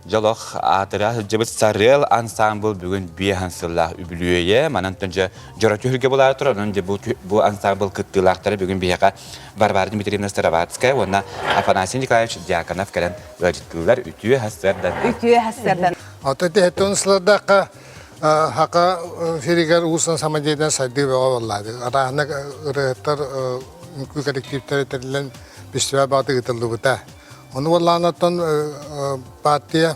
Jaloq atira jabit sarrel ensemble bugün bir hansıllah üblüye manan tönce joratürge bolar turan bu ensemble kıttılartları bugün bir yaka Varvara Dmitrievna Starovatskaya ona Afanasий Nikolaevich Dyakonov kelen vajitkular ütüye hasardan. Ütüye hasardan. Atati hetonuslarda haka firigar usan samajeden saydı ve vallahi. Arahna ırıhtar kolektifler terilen festival bağıtı gıtıldı buta. Onu vallahi anlatan partiye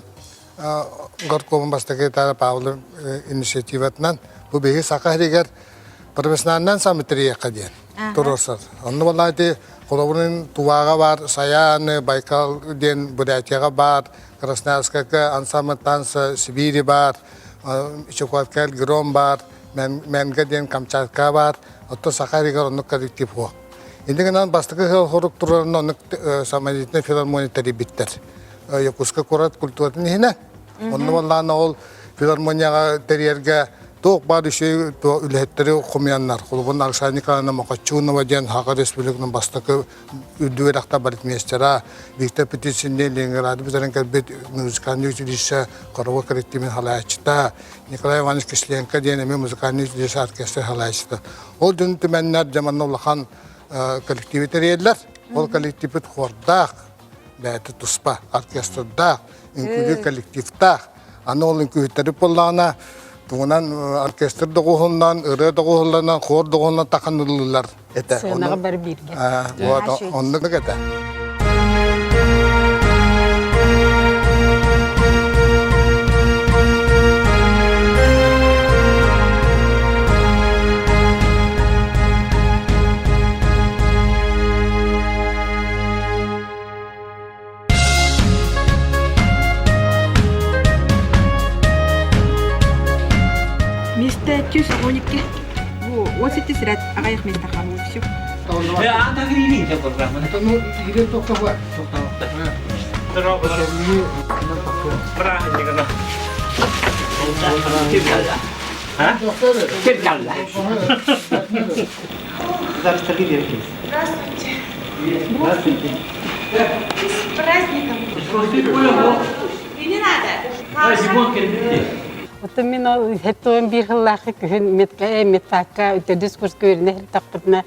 Gorkov'un bastaki taraf Pavlov inisiyatifetinden bu behi sakahrigar profesyonelden samitriye kadiyen. Turursa. Onu vallahi de Kolaborun tuvaga var, Sayan, Baykal den Buryatyaga var, Krasnoyarskaya Ansambl Sibiri var, Çukurkal Grom var, Menga den Kamchatka var. Oto sakahrigar onu kolektif o. İndiğinden bastaki horuk turlarında onu samajitne filarmoniteri bitter. Yakuska kurat kulturatın hine. Onu vallahi ol filarmoniyaga teriyerge Doğuk bazı şey ülhetleri okumayanlar, kulübün akşamlıklarına makaçuğuna vajen Haka Respublika'nın bastaki üdüverakta baritmiyestera, Viktor Petis'inde Leningrad bizlerin kalbet müzikanlı yüzülüse Karova kolektimin halayçıda, Nikolay Ivanoviç Kislenka diyenemi müzikanlı yüzülüse orkestra halayçıda. O dün tümenler zamanla olan kolektivite yerler, o kolektivit hordak, belki tuspa, orkestrada, inkülü kolektifta, ana olun kühütleri pollağına, Tuğunan orkestr doğuğundan, ırı doğuğundan, khor doğuğundan takanırlar. Sığınağı bari bir gel. Onu da gede. Тюс, Моники, 80 лет, а я их места хамлю, все. А так и видите программу. Это ну, или только вот. Правильно, когда. А? Киркалла. Здравствуйте. Здравствуйте. С праздником. И не надо. Oto min o hettoon bir hillahı kühün metkaka öte diskurs görüne takpırna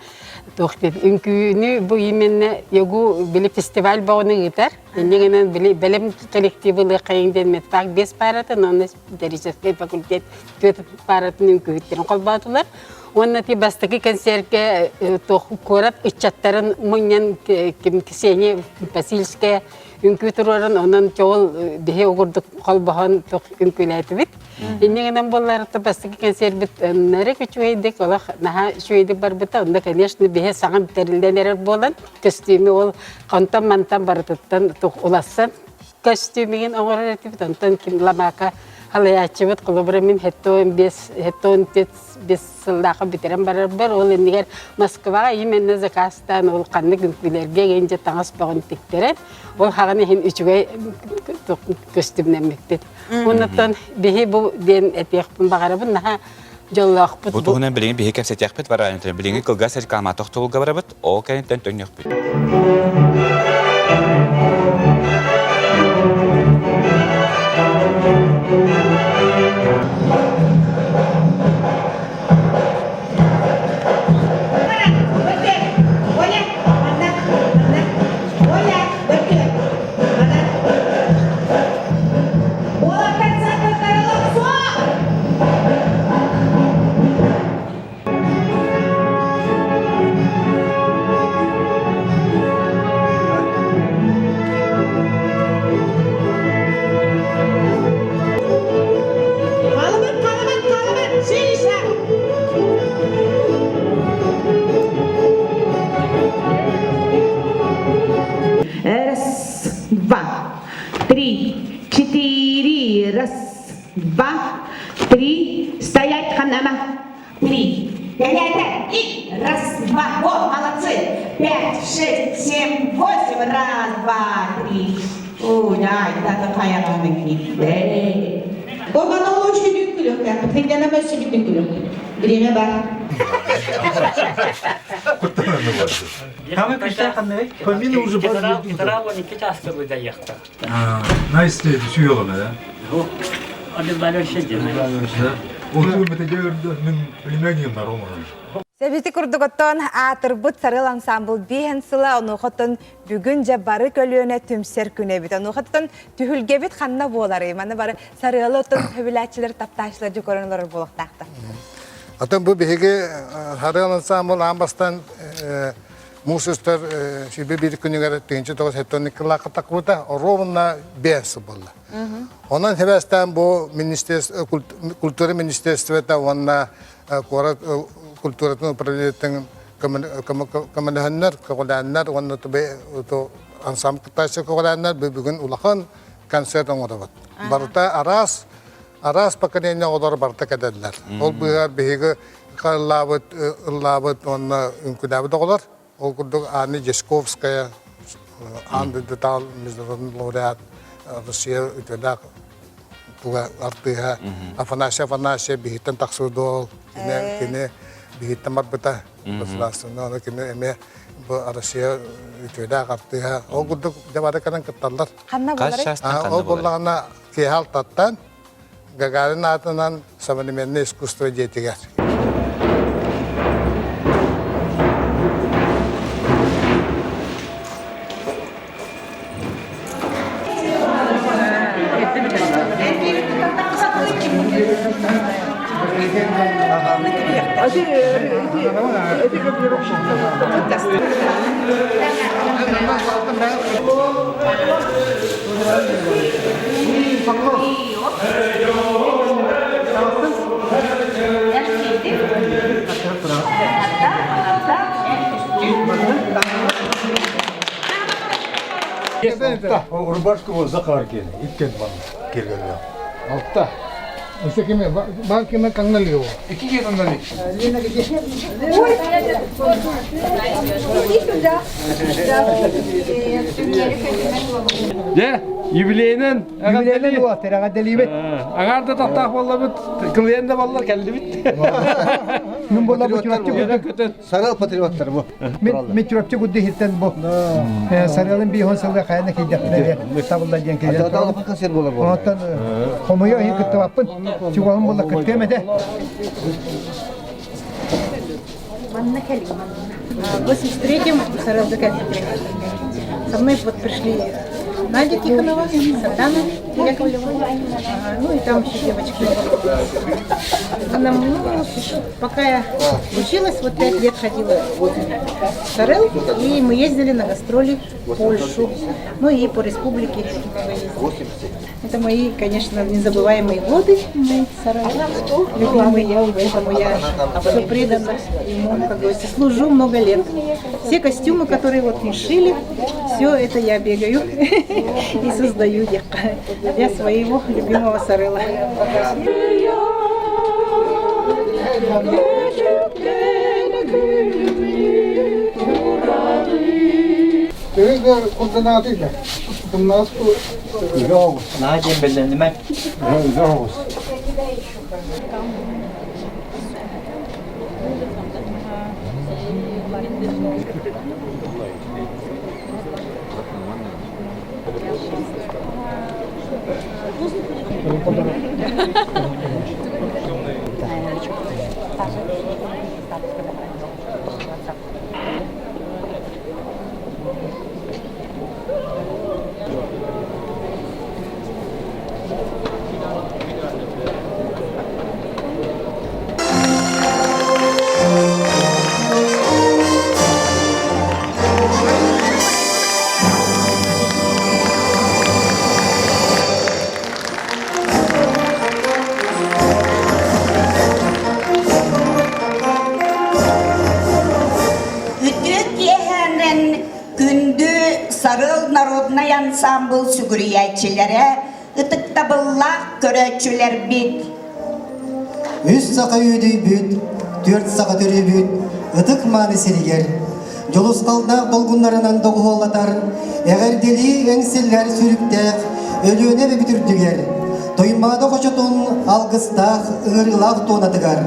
toxtet. Ünkünü bu yemenine yogu bile festival bağına gider. Yeniden bile belem kolektiviyle kayından metfak 5 paratın onu derecesi fakültet 4 paratın ünkütlerin kalbatılar. Onun ti bastaki konserke toxukorat içatların munyan kim kiseni Basilske ünkütürlerin onun çoğul bihe ogurduk kalbahan tox ünkületibit. Yeniden bunlar da bastaki konser bit nere küçüğeydik ola naha şuydu barbita onda конечно bihe sağım terilden erer bolan kostümü ol kantam mantam barıttan tox ulassan kostümün oğraretibit ondan kim lamaka halayachibet kolaboramin hetton biz sıldağı bitiren beraber ol indiger Moskvaga yemenne zakastan ol kanlı günlerge gence tangas bağın tikteren ol hagane hin üçüge kostümlenmekte. Ondan bihi bu den etiyakpın bagarabın naha jallaqpıt Bu tuğunan bilingen bihi kemset yakpıt var ayantı bilingen kılga serikama toxtuğul gabarabıt o kenitten tön yakpıt. Стоять, ханама. 3. И раз, два. Вот, молодцы. 5, 6, 7, 8. Раз, два, 3. Ой, это какая маленькая. Да. О, она очень любит. Ты не на месте любит. Время бар. Хамы пишта ханны. Помимо уже базы. Траво не китаска бы доехал. Найстейді сүйеғана, да? Ну, один балер сидит. Отуым это дело, мен племянин на Романа. Себити курдуготтон атырбыт сарыл ансамбл биһен сыла онухотон бүгүн жабары көлүөнө түмсер күнебит. Онухотон түһүлгебит ханна болары. Мана бары сарылотон хөбүләчилер тапташлар жокорунлар болуктакта. Атын bu biһиги Харыл ансамбл амбастан мусустар шибе бир күнүгөр тынчы тогус хеттоникла катакута ровна бес болла. Онан хевестан бу министерство культура министерството онна кора культуратын управлениятын командаханнар кагыланнар онна то ансамбл кытайчы кагыланнар бүгүн улахан концерт оңорабат. Барта Арас поколение олар барта кәдәлләр. Ол бұйар бейгі лабыт онна үмкүдәбі доғылар. Ол күрдік Ани Жесковская, Анды Детал, международный лауреат, Россия үтеләк туға артыға. Афанасия бейхеттен тақсырды ол. Кені бейхеттен марбыта. Оны кені әме Россия үтеләк артыға. Ол күрдік жабады кәнен кытталар. Ханна болары? Ол болағына кейхал таттан Гагарин атынан современное искусство детигер. Урбашкова Захар келді. Иткен бана келген. Алта. Осы кеме, бар кеме каңнал его. Iki kere ondan Де, юбилейнен Юбилейнен уа терага делибет. Агарда тактак болла бит, кылыенде боллар келди бит. Мен бола бу чурапчы Сарал патриоттар bu. мен чурапчы гудди хиттен бу. Саралын бихон сылга кайна кидяктыра. Табылда ден кидяк. Adada konser bolar bu. Онтан комуя хи кытты баппын. Чуган бола кыттемеде. В 83-м Сарал Закатитель. Со мной вот пришли Надя Тихонова, Сардана Яковлева, ну и там еще девочка. Она, пока я училась, вот 5 лет ходила в Сарел, и мы ездили на гастроли в Польшу, ну и по республике много ездили. Это мои, конечно, незабываемые годы, мои Сарел, любимые, поэтому я все предана ему, как говорится, служу много лет. Все костюмы, которые вот мы шили, все это я бегаю и создаю для своего любимого Сарела. Надя белленме. Sarıl Народный ансамбл сүгүриячилери ытыктабыллах көрөчүлер бит. Үс сақа үйдей бүт, 4 сақа төрі бүт, ытык маны серигер. Жолус қалда болғынларынан доғы олатар, әғердели әңселлер сүріктәк, өліөне бі бүтірдігер. Тоймады қошытын алғыстақ, ығырылақ тонатығар.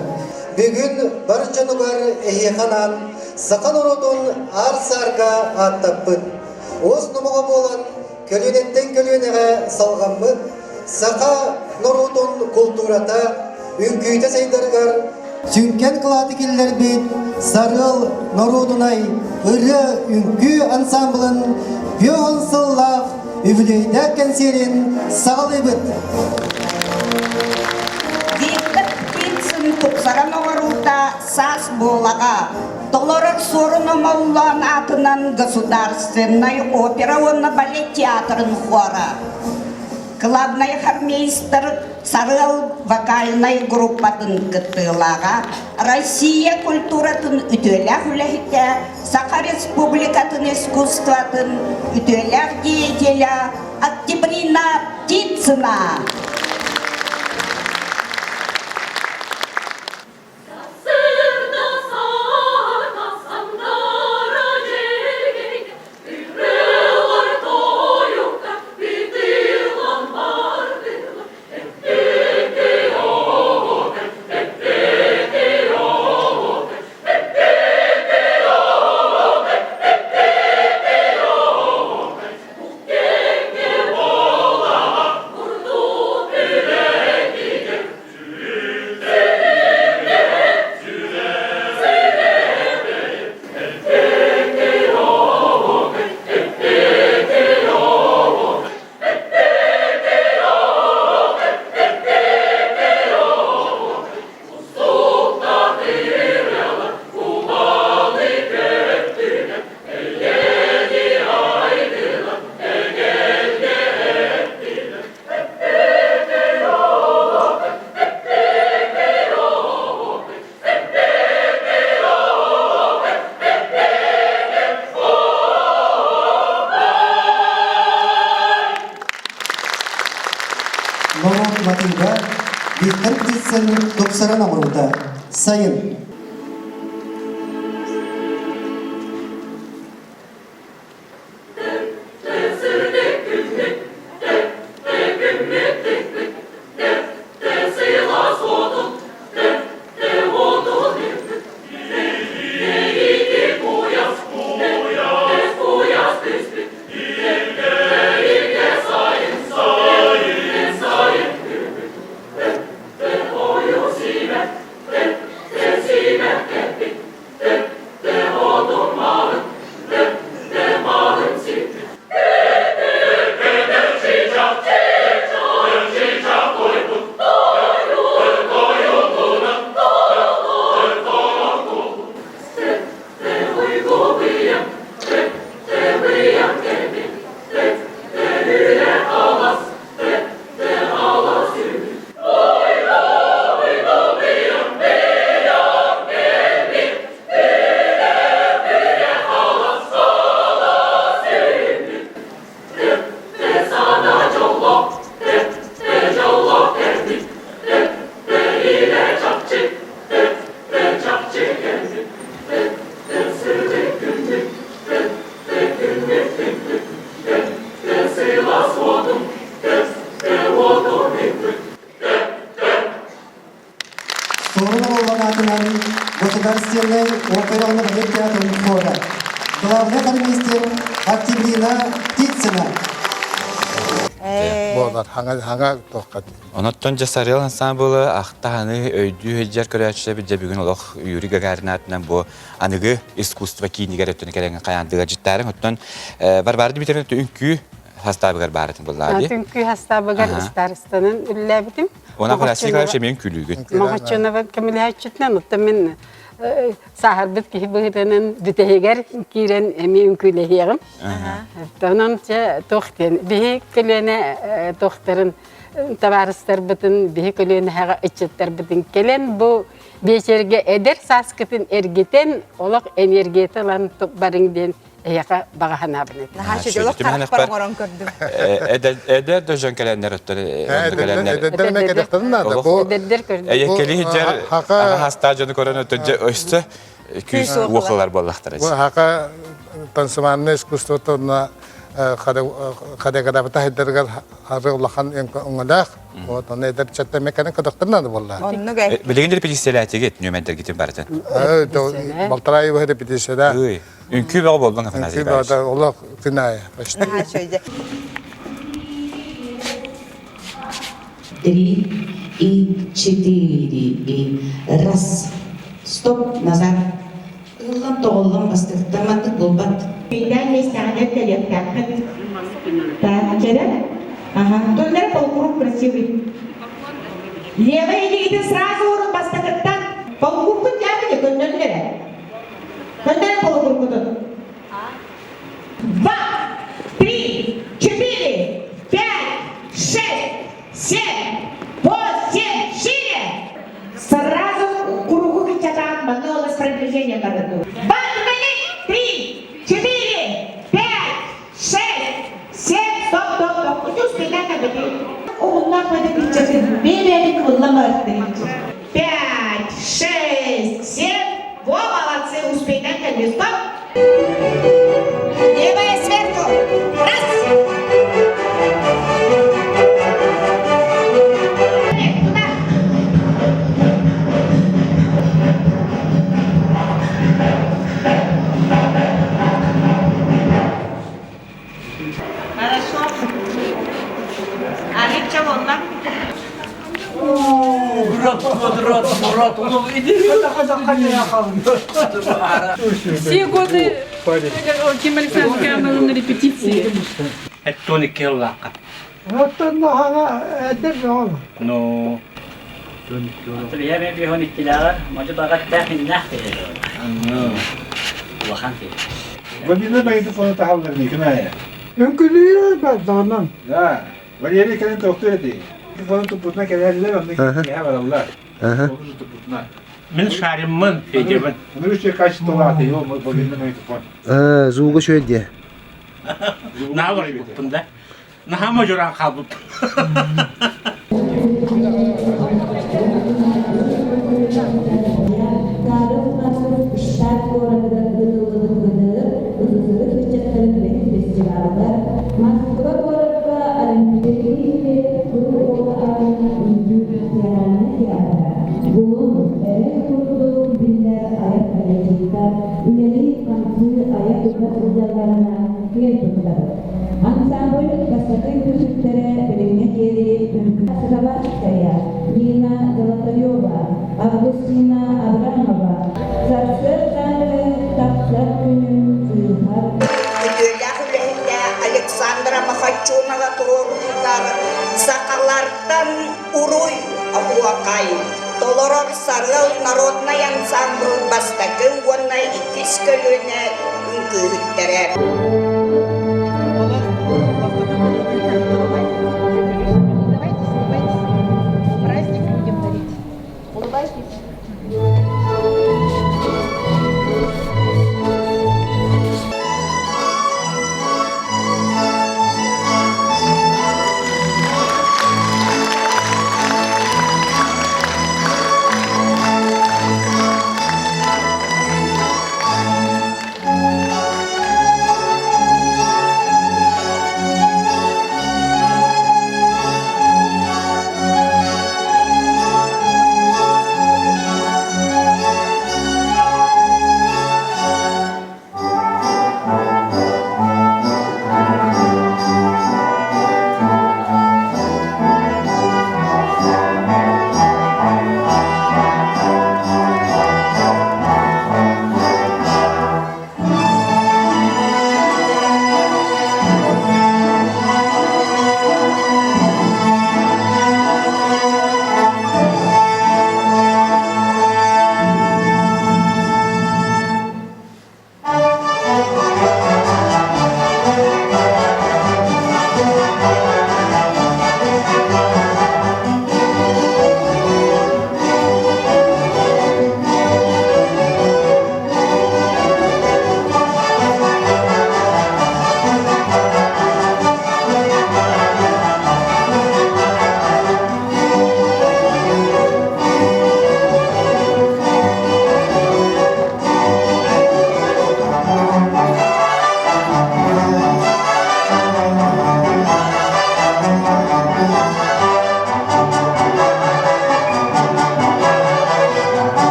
бүгін барчанугар эхиянан сақан ородун арсарга аттаппыт. Оз нумуга болан көлөнеттен көлөнеге салганмыт. Сақа норудун культурата үңкүйте сейдергар сүнкен кылаты келлер бит сарыл норудунай ыры үңкү ансамблын бүйон сыллах үбілейді консерин сағалыбыт. Диттік пинсын тұқсаран оғарута сас болаға. Толорыр сорын омаулан атынан государственной опера онна балет театрын хора. Главный хормейстер сарыл вокальной группатын кыттылаға. Россия культуратын үтөләк үләхітті, Саха республикатын искусстватын үтөләк деятеля Октябрина Птицына. Norud matıyda bir kırptıysan doksaran amurda sayın. Государственной оперной балет театрын хора. Главный хормейстер Октябрина Птицына. Болар, хаңа тоққат. Оноттон жасарел ансамблы ақтағаны өйді өйдер көрәтші біде бүгін олық Юрий Гагарин атынан бұл анығы искусство кейінігер өттіні кәреңі қаяндыға жіттәрін. Оттон бар-барды бітерін өтті үнкі хастабығар барытын бұллады. Үнкі хастабығар істарыстанын үлләбітім. Ona klasik her мен күлігін. Мағачонова Камилячетнен, ұтты мен сахарбыт кейі бұғыранын бүтегер кейрен әме үнкілігерім. Онын тоқтен, бейі көліне тоқтарын табарыстар бұтын, бейі көліне әға үтчеттер бұтын келен, бұл бейшерге әдер саскытын әргетен, олық энергеті лан барыңден Эяка багахана бинет. Нахачы жолок тарап баргорон көрдүм. Эдер дожон календар өттөр. Эдер мекедектен да. Эдер көрдүм. Эйекели жер хаста жон көрөн өттө өстө күз уохлар боллактар. Бу хака танцевальное искусство на кадагадабыта хайдаргар хары улахан оңалах. Вот он эдер чатта меканин кадактырнады болла. Онну гай. Билеген репетициялатыгет нөмендер гитин бартын. Балтарай бу репетицияда. Үнкү баг болдун афанасий Иванович. Кибада улак кыная. Почти. Ага, шойде. 3 и 4 и раз. Стоп, назад. Ыллам тоғыллам бастықтамады болбат. Бейден местағанер келет кәкіт. Так, келет? Ага, тонлер полкруг красивый. Левый легитин сразу урын бастықыттан. Полкругтun кәміне көндерлері. Көндері полкругтun. 2, 3, 4, 5, 6, 7, 8, шире! Сразу кругу кричат, манулось приближение к городу. 3, 4, 5, 6, 7, стоп. Не успевай на беги. Умна пойдет кричать, белый кулама 5, 6, 7. Во, молодцы, успевай на беги. Стоп. Левая сверху. Раз. Все годы Ким Александр был на репетиции. Это тоник килла. Оттон нахана эдер нол. Ну. Я me viejo ni tirar, mucho pagar tahin nahte. No. Wahante. ولينا ما يدفعون تحول لي كناية. Önkülüyor ben dondan. لا ولينا كان توقيتي. يدفعون تبطنا كذا لا بمن يحاول الله. تبطنا. من شعر من في جبل. أنا مش كاش طلعت يوم ولينا ما يدفعون. Zuğu şöyle. نعور بطن نحن مجران خابط. Ансамбль красоты Кушиктера Перегнетери Сагаватская, Нина Золотарева, Августина Абрамова, Царцертаны Тапсар Күнүн Тыйхар. Александра Махачунова турурдар Сакалартан Уруй Абуакай. Толорор Сарыл народный ансамбль Бастакы Уонна Икис Көлүнө Үңкүһүттөрө.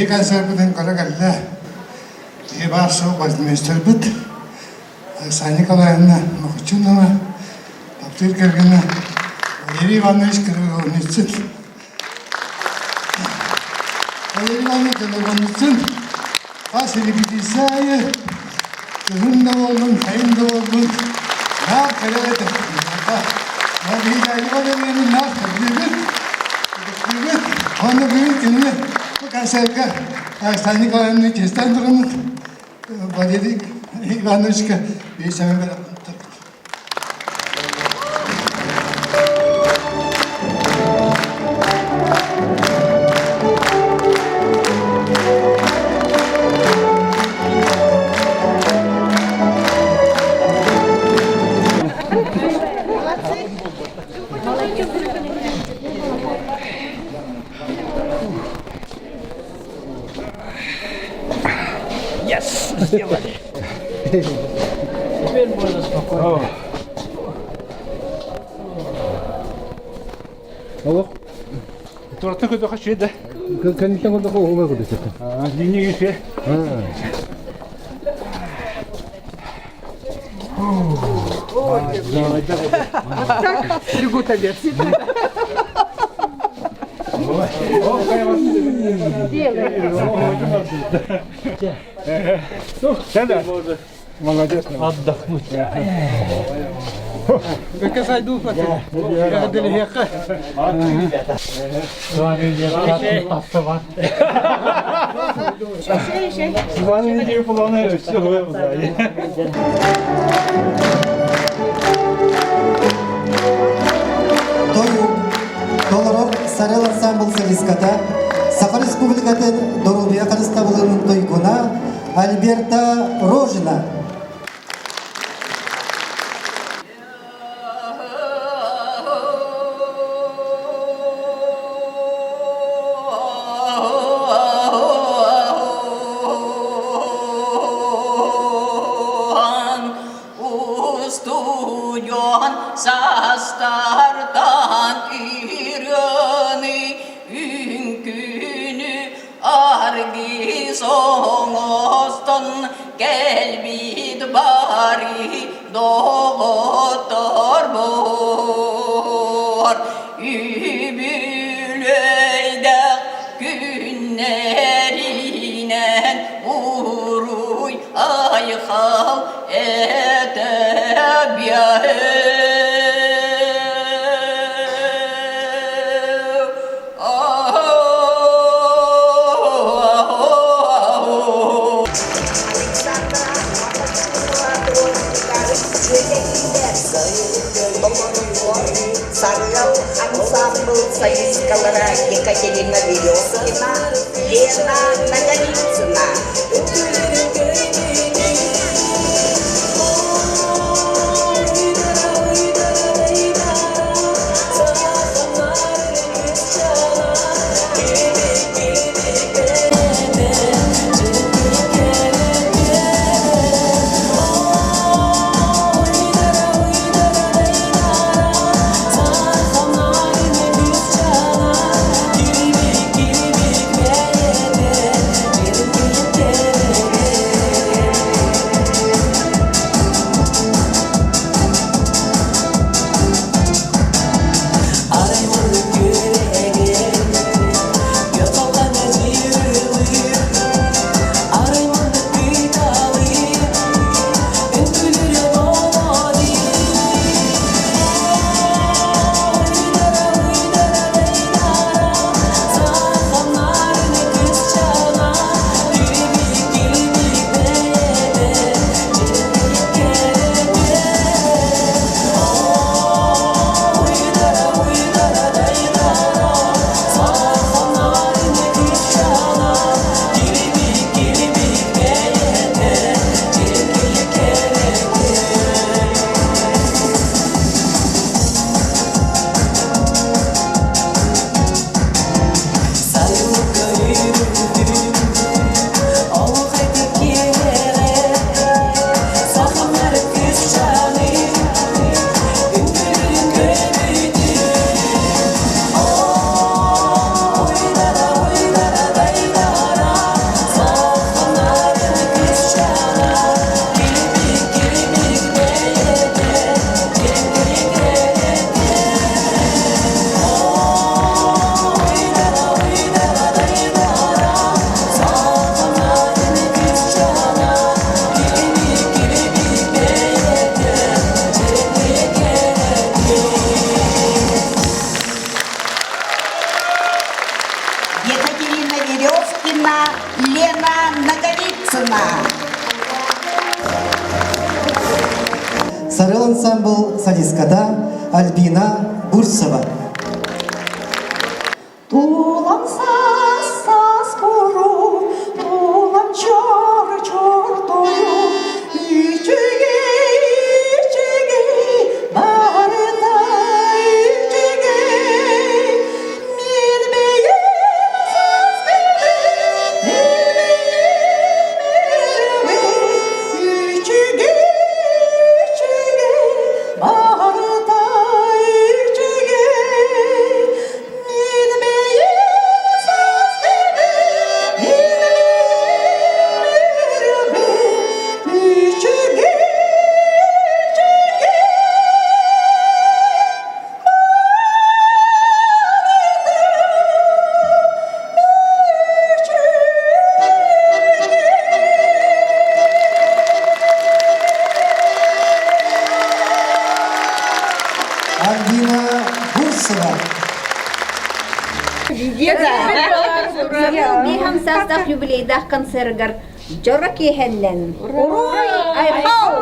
kanser buden kara galla. Ebar so başmester bit. Sani kalayana muhçun ama takdir kergene Valeri Ivanoviç kırığı için. Valeri Ivanoviç için Vasili Bidisa'yı Kızında oldum, kayında oldum. Ne kerede? Valeri Ivanoviç'in ne kerede? Onu büyük günü bu kanserka Sani kalayana kesten durumun Valeri Ivanoviç'e bir sebebi bıraktım. Yes! Сделали! Теперь можно спокойно. Алло. Туратны көйді қашы еді. Кәнеттен қонда қоғылар көді сәттен. Дүйне кеше. Тригута версия. Ну, сяда. Молодец. Отдохнуть. Как сойду, Фатима? Я ходили хека. С вами не оставаться. С вами не планы, все вы узнаете. Тою Долорор Сарел ансамбл солистката Саха Республикатын Дорубия Карыстабылының тойгуна Альберта Рожина. Sastardan irani ünkünü argi soğustan gelbid bari doğutor bor übüleyde günlerinen uruy ayhal etebiyahı Сорвал ансамбль солисткалара Екатерина Березкина, Лена Наговицына. ансамбл солистката Альбина Бурсова. Тулан сас кору, тулан чор тою, ичиги барыта ичиги, мен бейим сас ичиги барыта ичиги. Альбина Бурсова. Биһам саздах юбилейдах концертгар жора киһеллен. Айхал.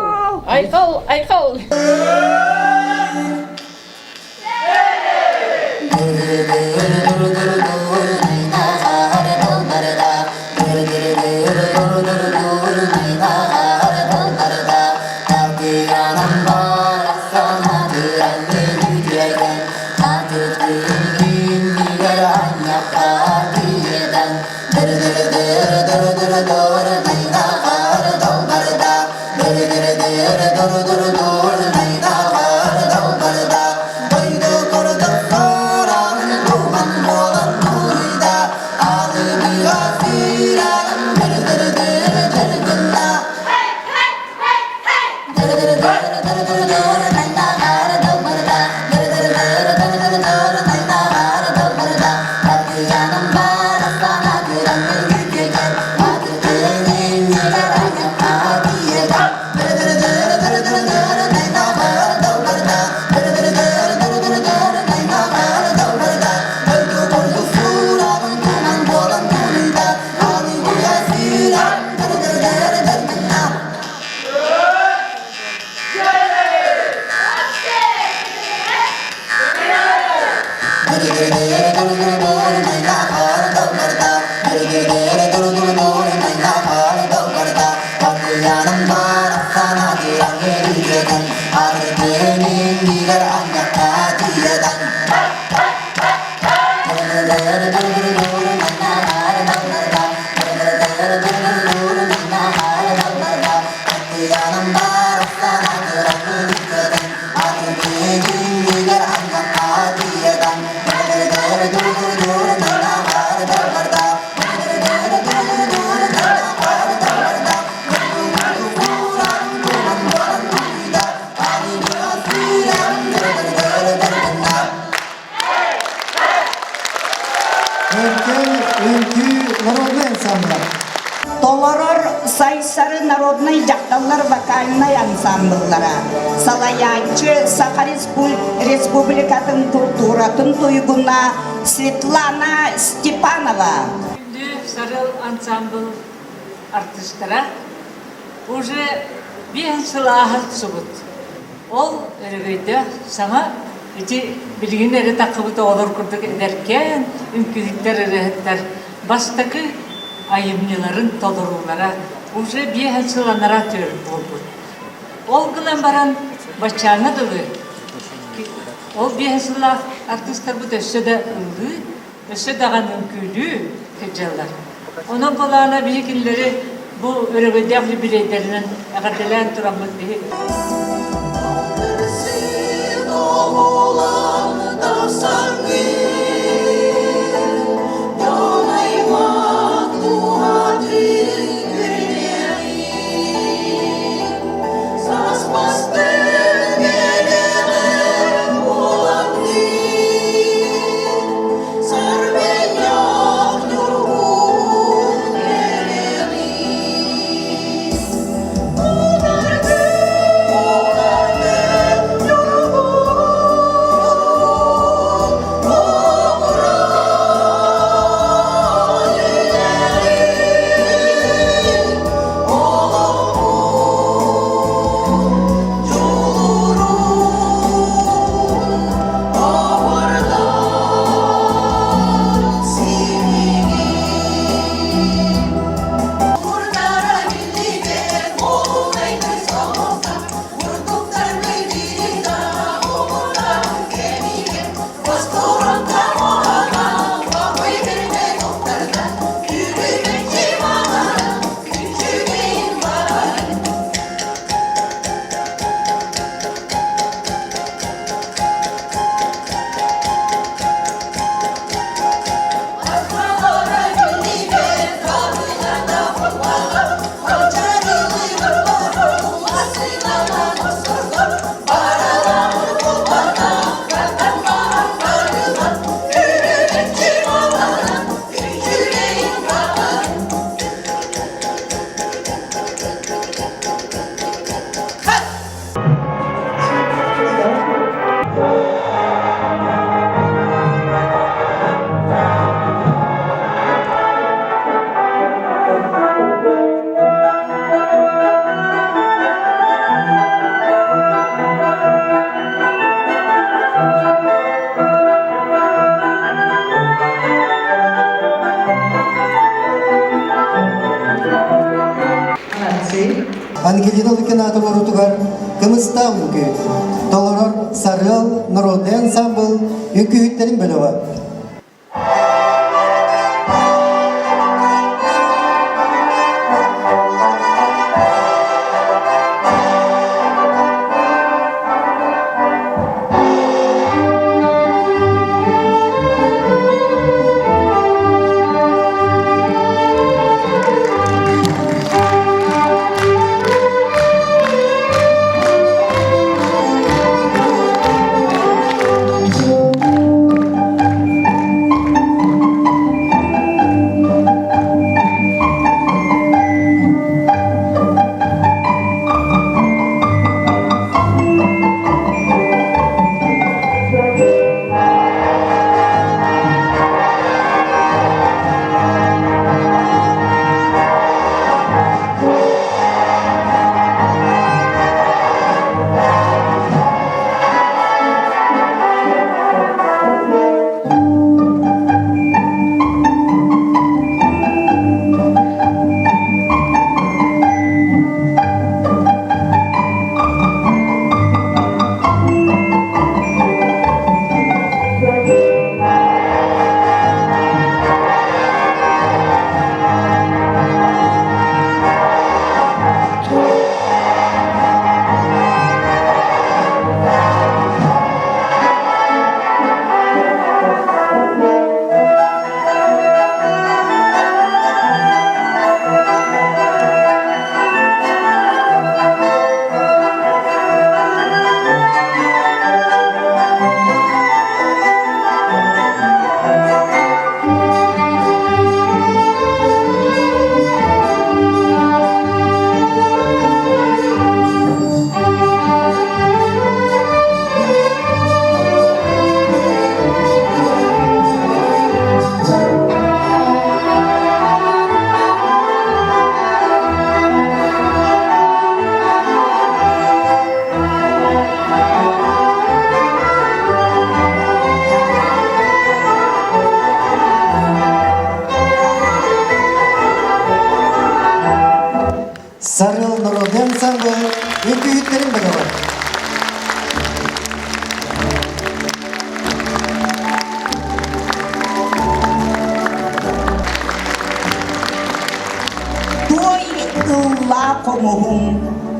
Народный ансамбль. Толорор сайсары народный жакталар вокальный ансамбльлара. Салаянчы Саха Республикатын культуратын туйгуна Светлана Степанова. Сарыл ансамбль артисттара уже бен сылаһыл субут. Ол эрегейде саңа ити билгинleri такыбыт олор курдук эдеркен үмкүлүктер эреттер бастакы айымныларын тодорулара уже бен сыланара төр болду. Ол гынан баран бачаны дылы. Ол бен сыла артисттар бут өссөдө ылы, өссөдөгөн үмкүлүү кеджалар. Onun balağına bilgileri bu örgüdeki bireylerinin akadelen turamız değil. Oh Ангелина Лукинатов орутугар кымыста үкі. Толорор Сарыл народный ансамбл үкі үттерін біліва. Sarıl narodный ансамбл үкі үттерін біліва. Той ылла комугум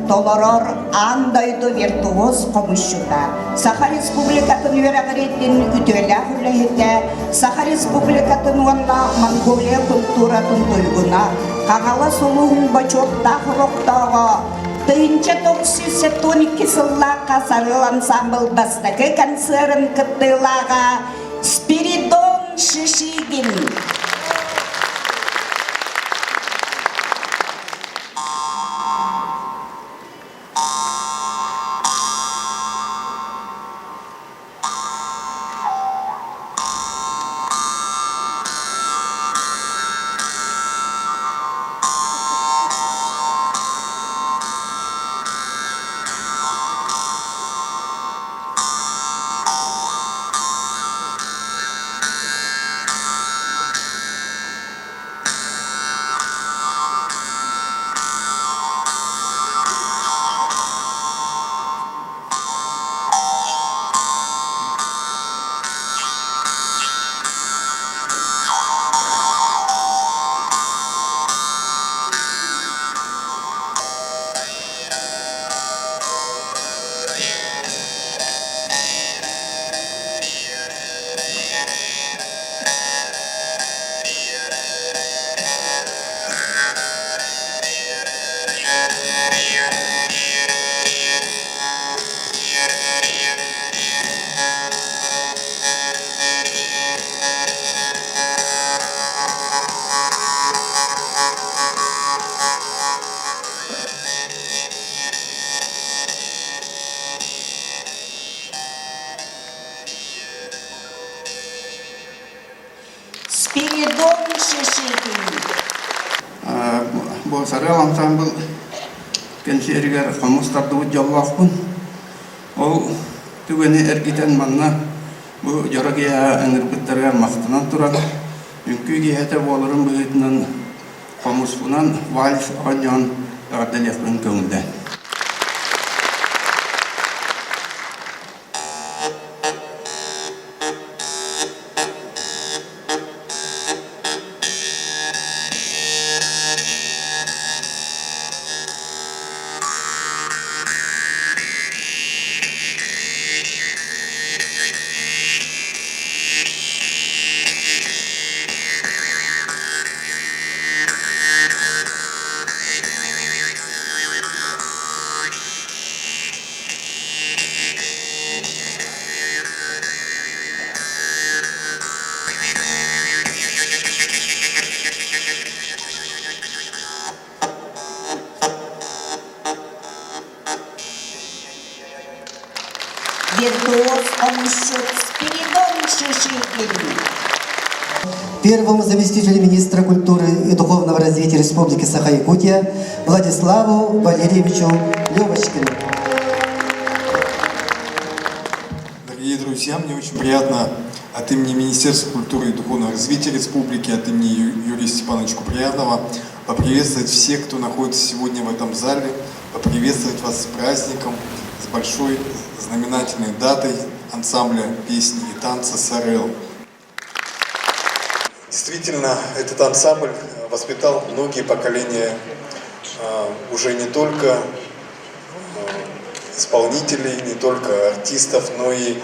толорор андайду виртуоз комушчута. Саха Республикатын верагыреттен үтөлі хүләхетті, Саха Республикатын уанна Монголия культуратын тойгуна, Қағала сұлуғын бачотта құрықтаға, Тыйынча 912 сыллақа Сарыл ансамбл бастығы концерн кыттылаға Спиридон Шишигин. Спиридон Шишигин. Бұл Сарыл ансамбл кеншерігер қамыстарды жаллақпын. Ол түгені әргетен манна бұл жарагия әңірбіттергер мақтынан тұрады. Үнкі кейеті болырын бұғытынан қамыспынан вальс ағанyan ағаддалияқпен көңілді. Виртуоз Омшут Спиридон Шишигин. Первому заместителю министра культуры и духовного развития Республики Саха-Якутия Владиславу Валерьевичу Левочкину. Дорогие друзья, мне очень приятно от имени Министерства культуры и духовного развития Республики, от имени Юрия Степановича Куприянова поприветствовать всех, кто находится сегодня в этом зале, поприветствовать вас с праздником, с большой знаменательной датой ансамбля песни и танца «Сарел». Действительно, этот ансамбль воспитал многие поколения уже не только исполнителей, не только артистов, но и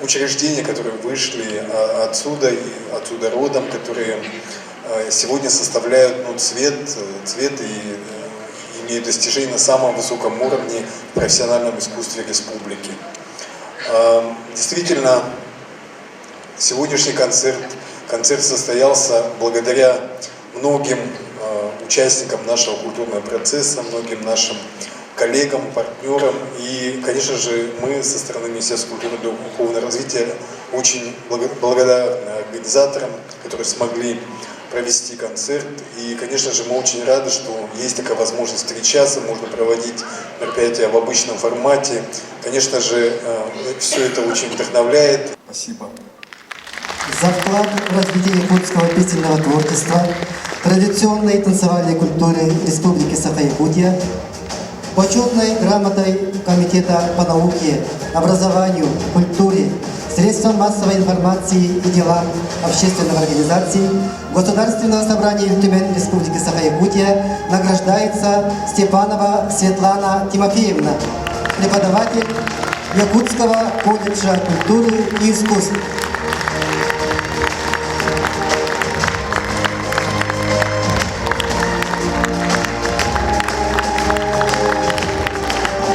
учреждения, которые вышли отсюда и оттуда родом, которые сегодня составляют цвет и имеют достижения на самом высоком уровне в профессиональном искусстве республики. Действительно, сегодняшний концерт состоялся благодаря многим участникам нашего культурного процесса, многим нашим коллегам, партнерам. И, конечно же, мы со стороны Министерства культуры и духовного развития очень благодарны организаторам, которые смогли провести концерт. И, конечно же, мы очень рады, что есть такая возможность встречаться, можно проводить мероприятия в обычном формате. Конечно же, все это очень вдохновляет. Спасибо. За вклад в развитие якутского песенного творчества, традиционной танцевальной культуры Республики Саха-Якутия, почетной грамотой Комитета по науке, образованию, культуре, средствам массовой информации и делам общественных организаций Государственного собрания Тюмень Республики Саха-Якутия награждается Степанова Светлана Тимофеевна, преподаватель Якутского колледжа культуры и искусств.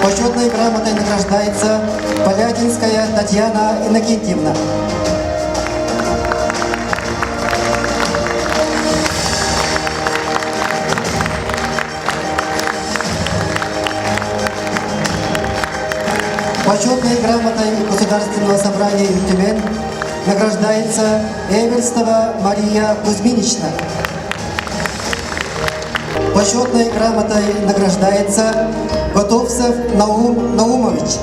Почетной грамотой награждается Полятинская Татьяна Иннокентьевна. Почетной грамотой Государственного собрания Тюмень награждается Эверстова Мария Кузьминична. Почетной грамотой награждается Готовцев Наум Наумович.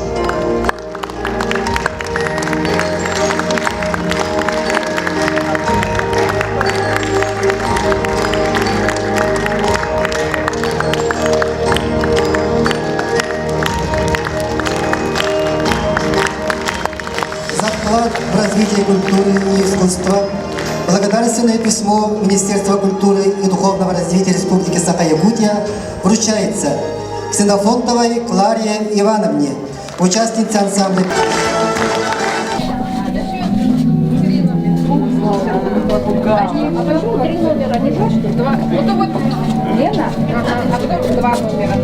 За вклад в развитие культуры и искусства благодарственное письмо Министерства культуры и духовного развития Республики Саха-Якутия вручается Ксенофонтовой Кларе Ивановне, участнице ансамбля. А почему 3 номера не то, что 2? Ну, вот Лена, а потом 2 номера.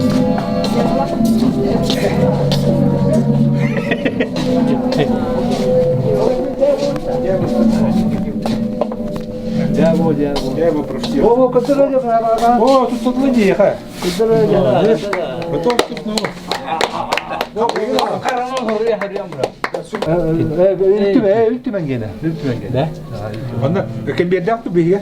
Я его простил. О, тут сотладеха. Потом тут Ültümen gene. Ne? Onda öken bir yerde yaptı bir ya.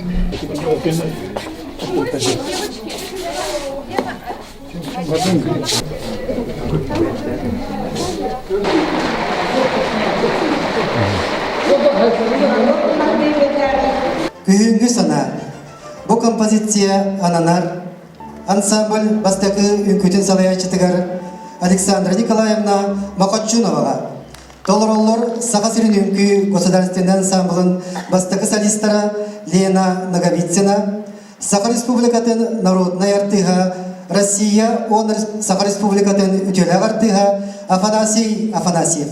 Kүйінгі сана. Бұл композиция ананар ансамбль бастакы үңкүтін салаячытыгар Александра Николаевна Макачуновага. Толороллор Сахасырын үңкү государственный ансамблын бастакы солистара Лена Наговицына, Саха Республикатын народная артыга Россия, он Саха Республикатын үтелі артыга Афанасий Афанасьев.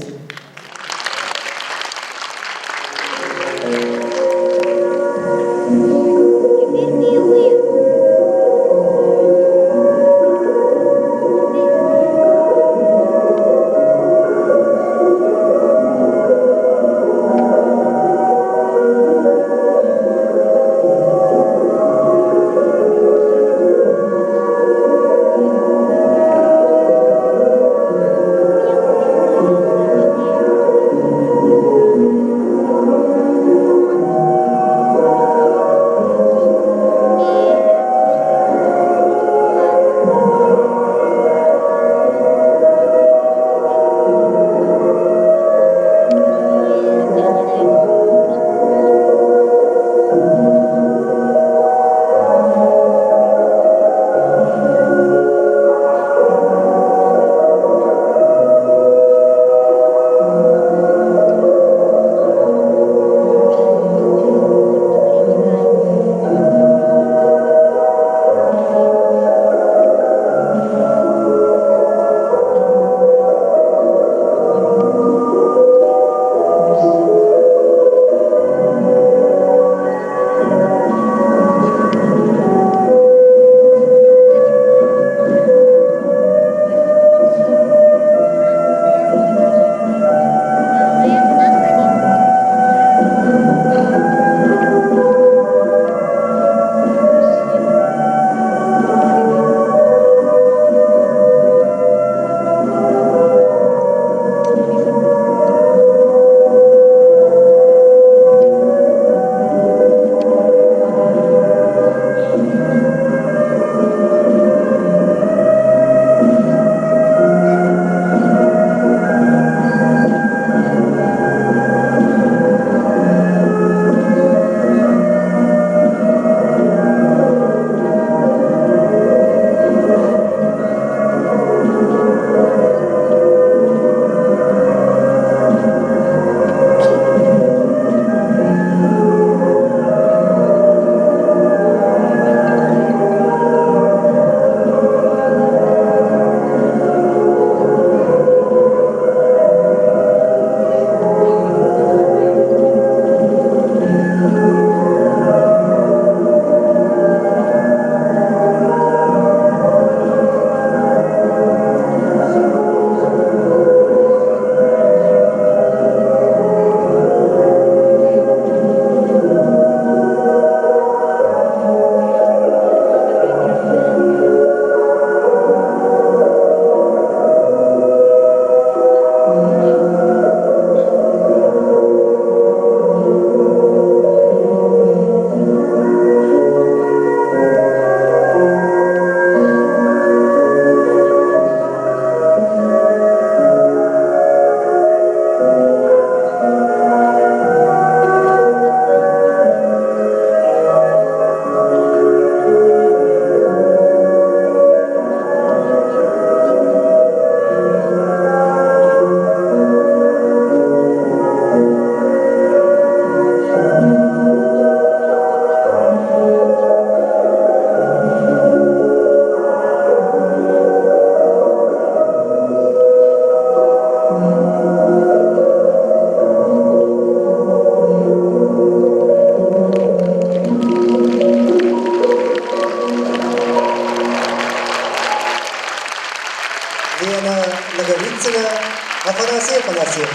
Афанасьев.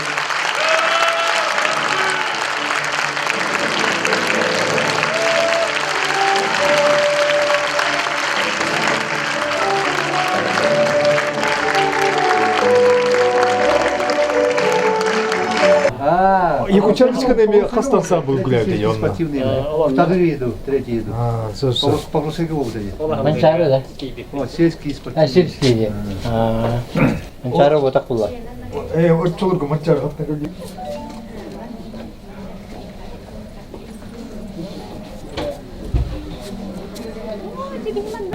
Якутянская хас ансамбль гуляет. Спортивный. Вторые идут, третьи идут. По-русски Манчары, да? Сельские спортивные. А, сельские. Манчары вот так было. Вот только манчары.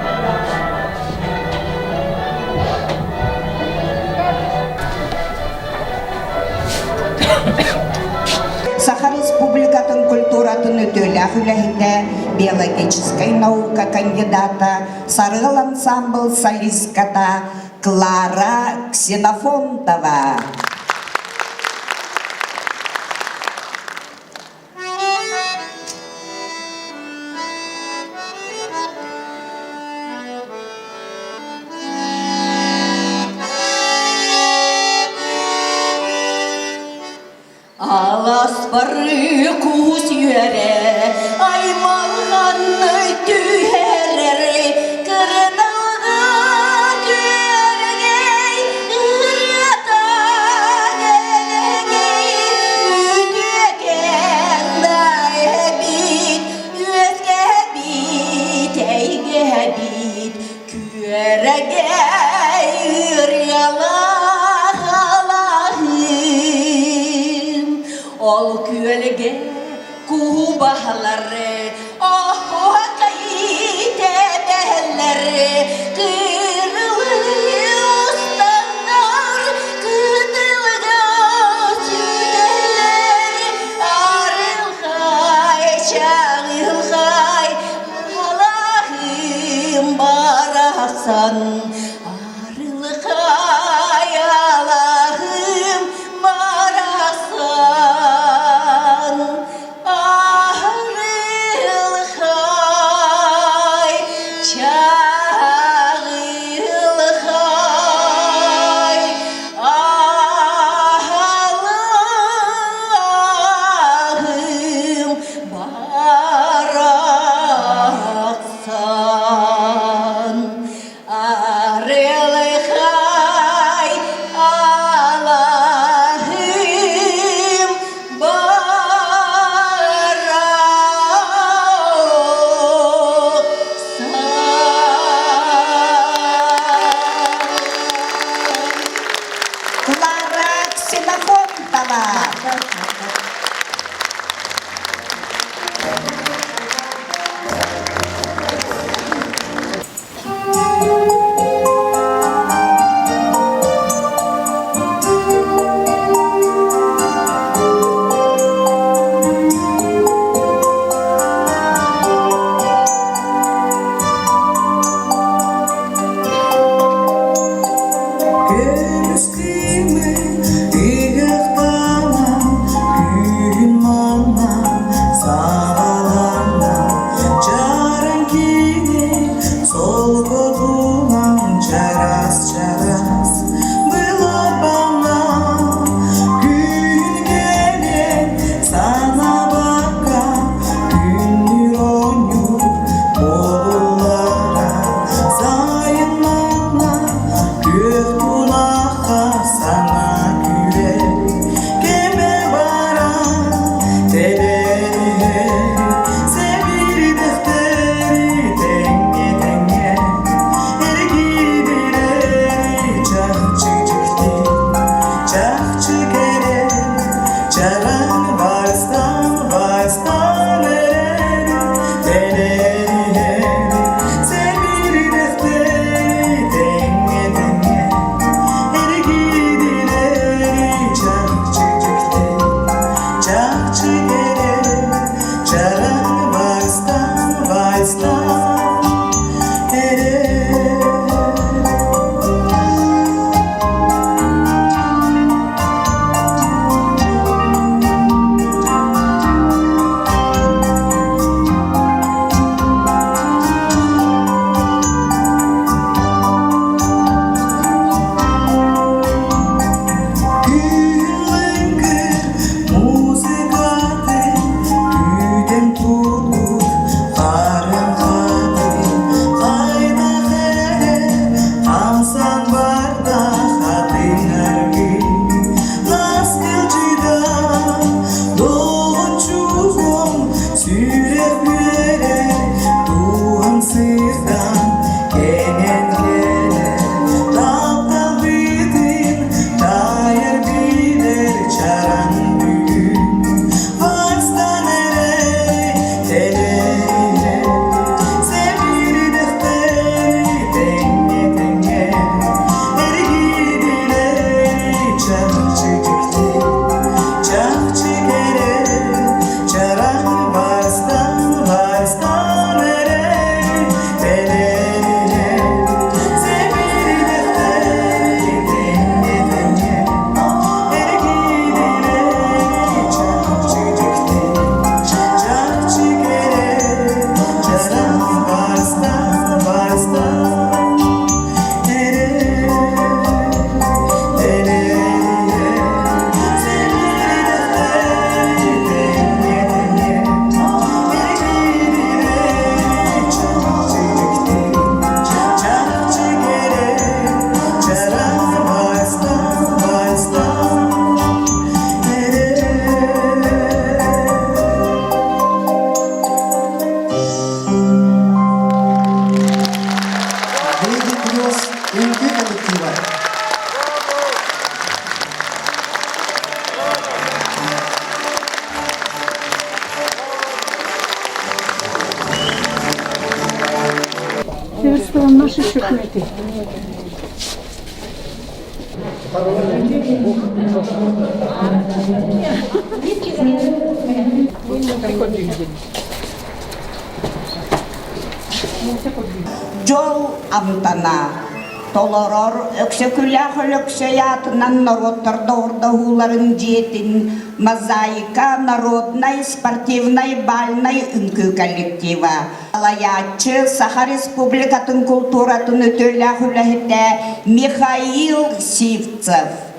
Oh, Саха Республикатын культуратын өтөлі хүләхінде биологической наука кандидата, Сарыл ансамбл солистката Клара Ксенофонтова. Алас бары кус юре, аймалғанны түйерері, кірдалға түйергей, ұрята келегей, үтеген дайбит, өзге бит, әйге бит, күрегей ұряла. Ол күлге кубалары, охуа кайте бәлләре, кырылы устандар, кытылга сүтәләре, арылхай, чағылхай, Аллахым барасан, арылхай, Аллахым барасан. Жол амтана. Толорор өксөкүлях өлөксөятынан народтарда ордахуларын жетін мозаика народной, спортивной, бальной үнкү коллектива. Алаячы Саха Республикатын культуратын өтөлях үләхетә Михаил Сивцев.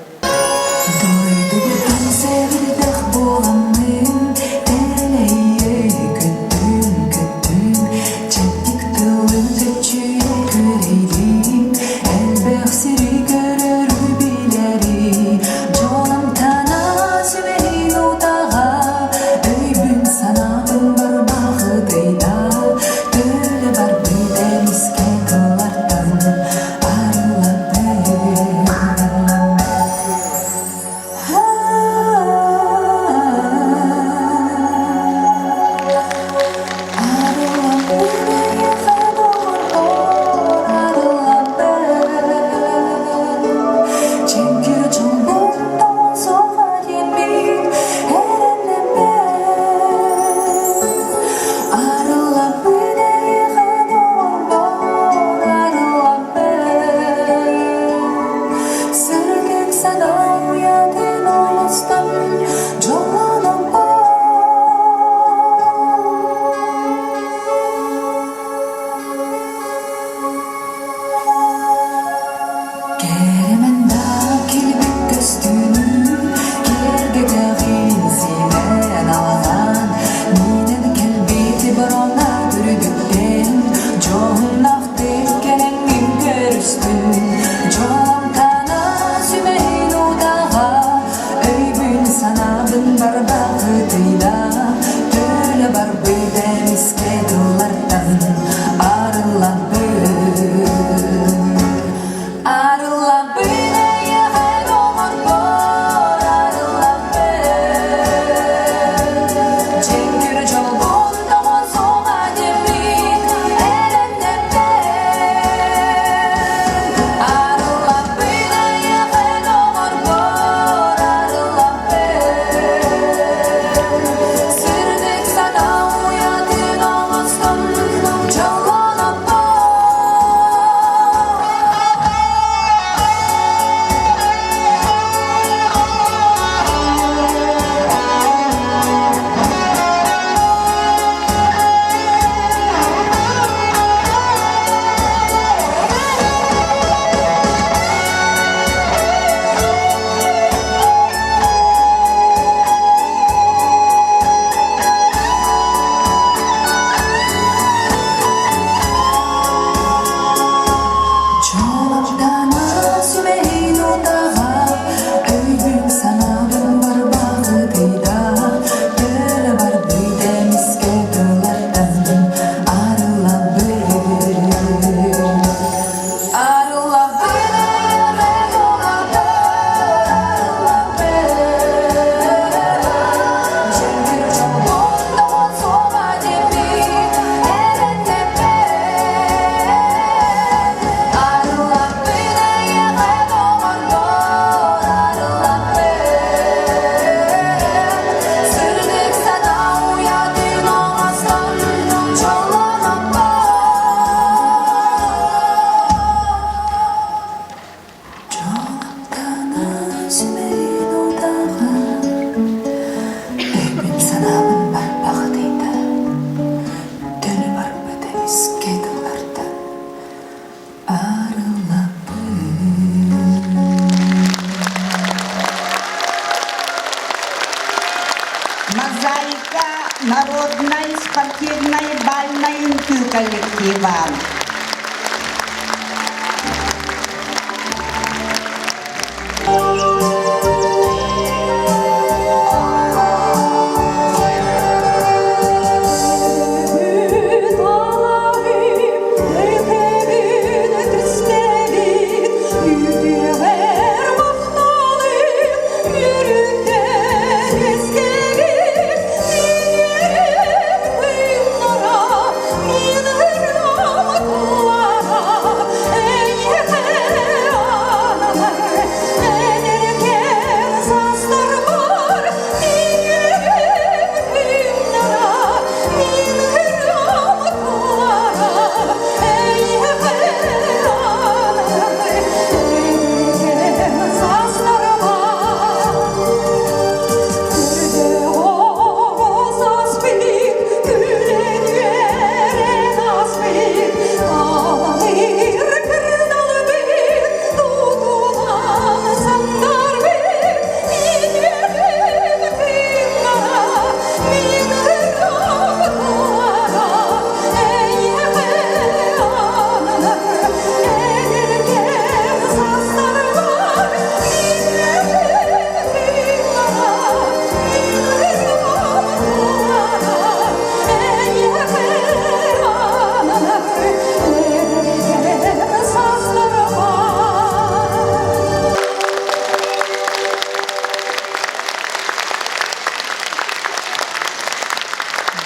Мозаика народной, спортивной, бальной коллектива. Yürüten eskegir,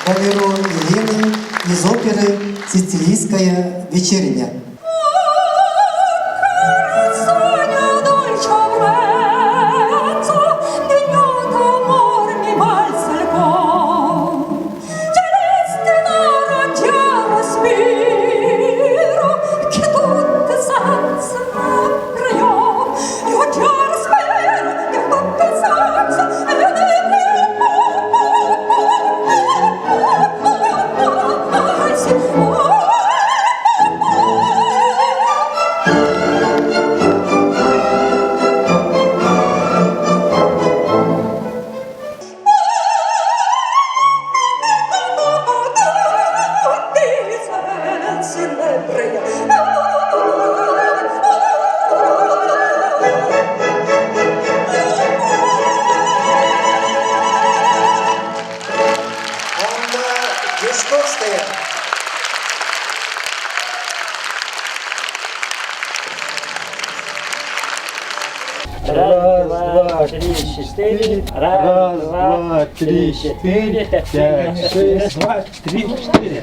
Валеру Елены из оперы «Сицилийская вечерня». Раз, два, три, четыре. Раз, два, три, четыре. 5, 6, 2, 3, 4.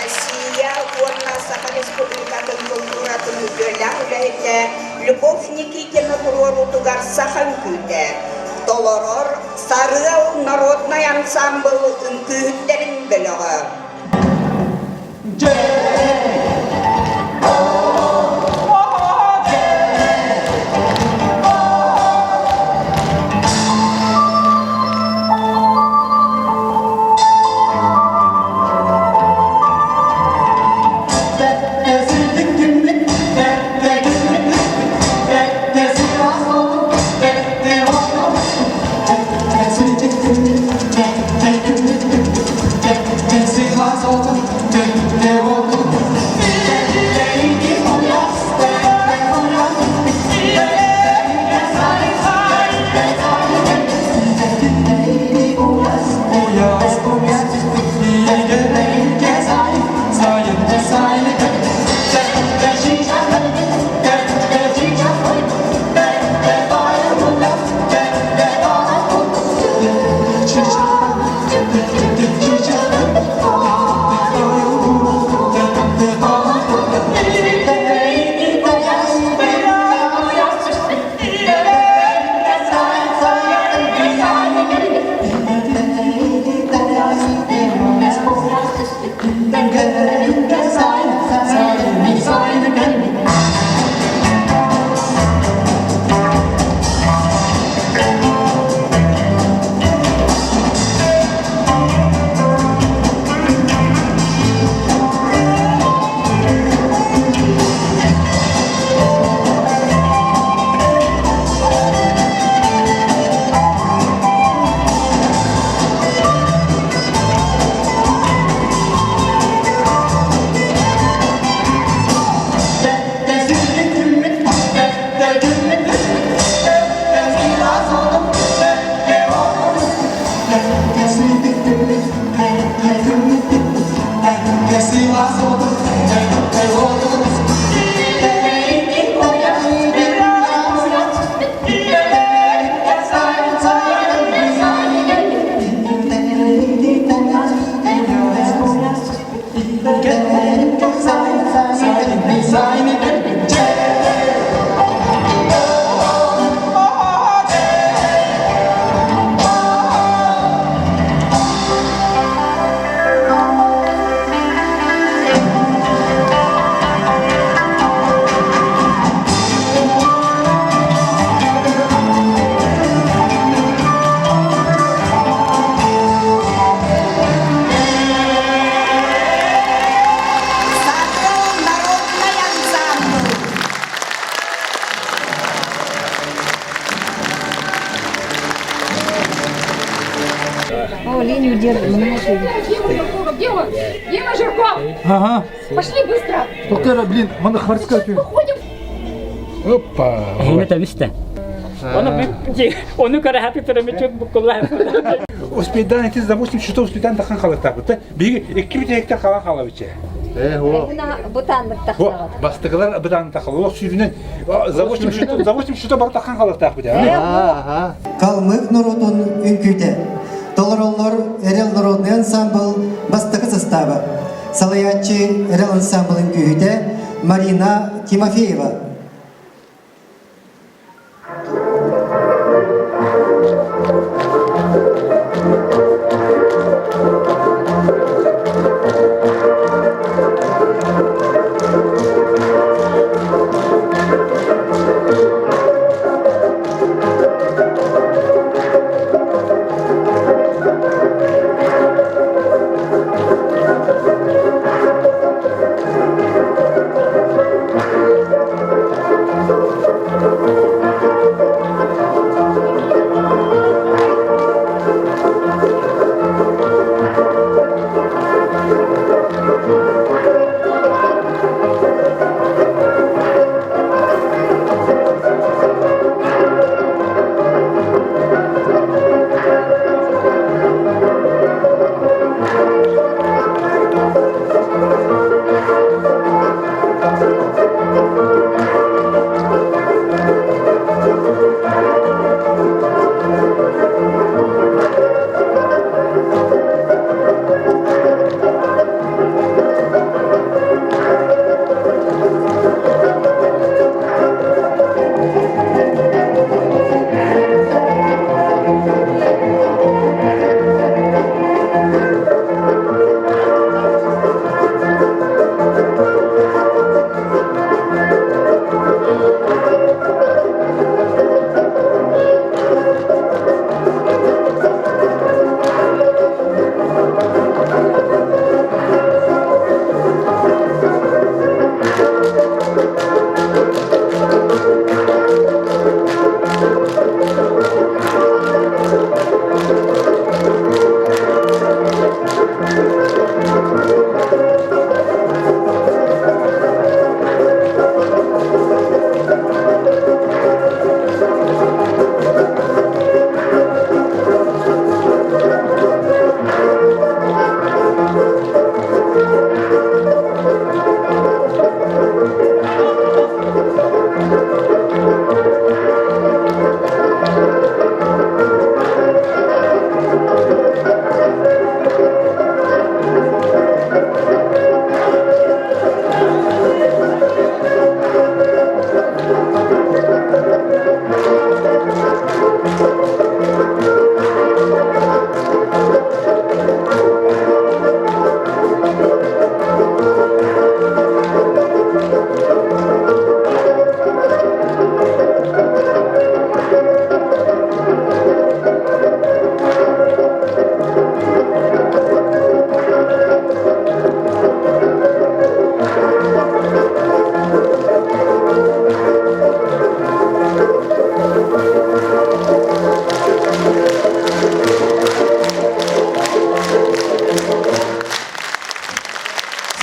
Россия, Орна, Саха-Республикатын культуратын үгөләң үләйте, Любовь Никитина турору тугар Саха үкүйтә. Толорор, Сарыал народный ансамбль үкүйттерин беләгә. Дима Жирков! Ага. Пошли быстро! Только, блин, мана хварская. Уходим! Опа. Это висте. Onu kadar happy piramit bu kullan. Успедан эти за 8 часов успедан тахан халатабыты. Биги 2 hektar kalan halavиче. Бутанлык тахсагат. Бастыгылар быдан тахылы сүйрүнен заводчим шута бар тахкан калыктак бит. Калмык народун үңкүйте. Толороллор эрел народный ансамбл бастыгы составы. Салаятчы эрел ансамбл үңкүйте Марина Тимофеева.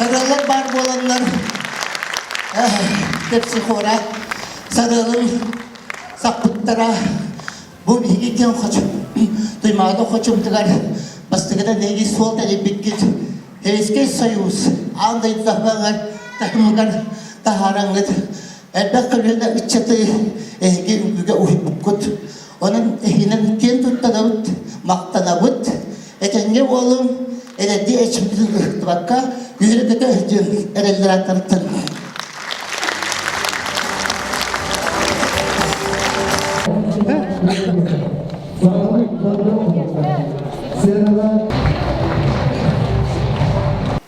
Sarılar var olanlar hepsi hora sarılın sakpıttara bu bilgiken kaçım duymadı kaçım tıgar bastıgıda negi sol tali bitkit eski sayus andayı tahmangar tahmangar taharangit elbette kalırda içatı ehgi güge uhibukut onun ehinen ken tuttanavut maktanavut etenge oğlum eledi eçimdilik ıhtibakka yürüdüke ehcim ereller tarıttın.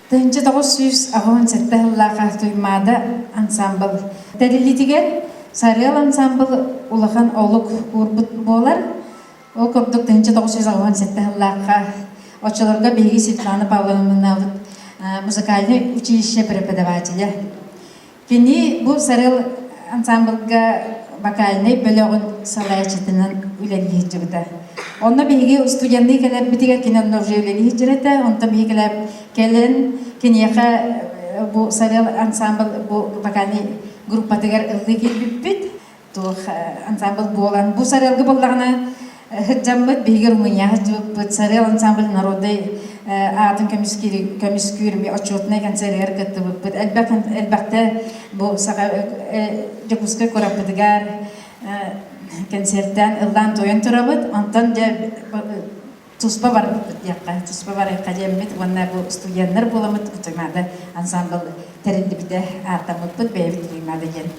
Тенче 967 жылларга туймада ансамбл. Дәрилитигер Сарел ансамбл улахан олук урбут болар. О көрдүк тенче 967 жылларга очолорга Беги Светлана Павловна музыкальный училище преподавателя. Кини бу Сарел ансамблга вокальный бөлөгүн салаячытынан үлелги жибита. Онна Беги студентный келеп битигер кинен уже үлелги жибита. Онта Беги келеп келен кинеха бу Сарел ансамбл бу вокальный группатыгар ылды келбиппит. Тух ансамбл болан бу Сарелга боллагына Хыджамбыт Беги Румыния жибит Сарел ансамбл народный атын көміскүрімі отчетный концерттер кыттыбыппыт. Әлбәкте бұл саға жокуска көраппыдыгар концерттен ылдан тойын тұрабыт, онтан туспа бар яққа, туспа бар яққа жембет, онна бұл студенттер боламыт, ұтымады ансамбл тәрінді біде артамыппыт, бәйбіт деймады ген.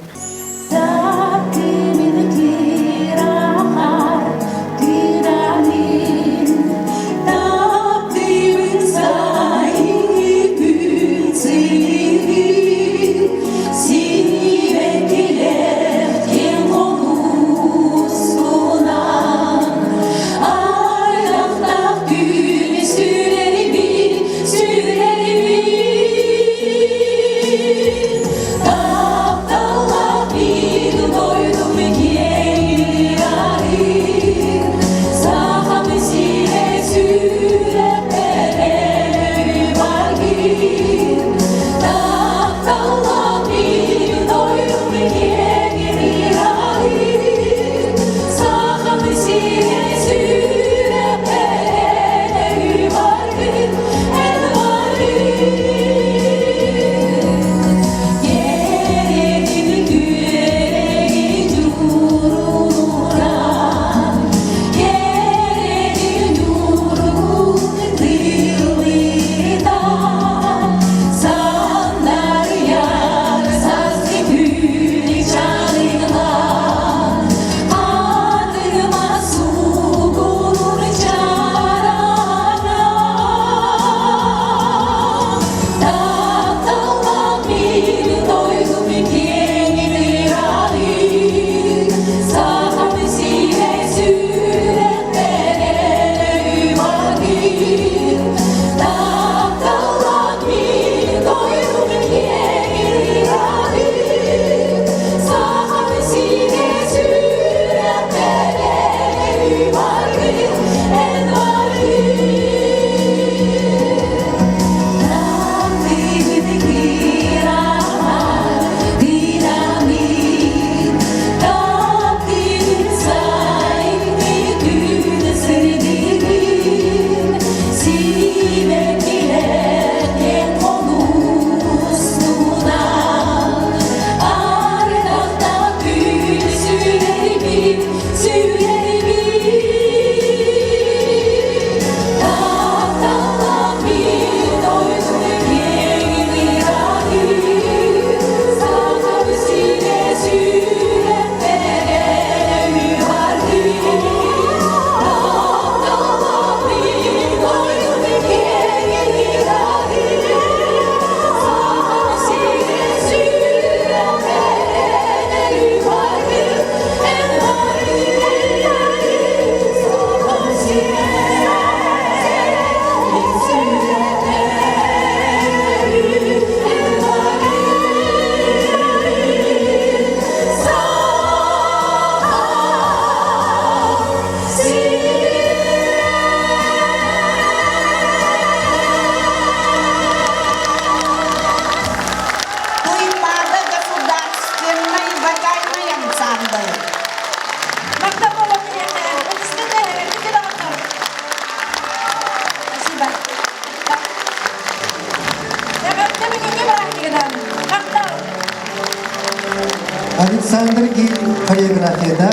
Александр Гиль хореографияда,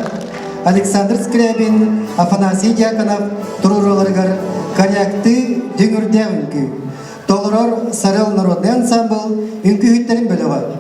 Александр Скрябин, Афанасий Дьяконов турураларгар корякты дөңүрдә үнкү. Толорор Сарел народный ансамбл үнкү хиттерин бөлөбі.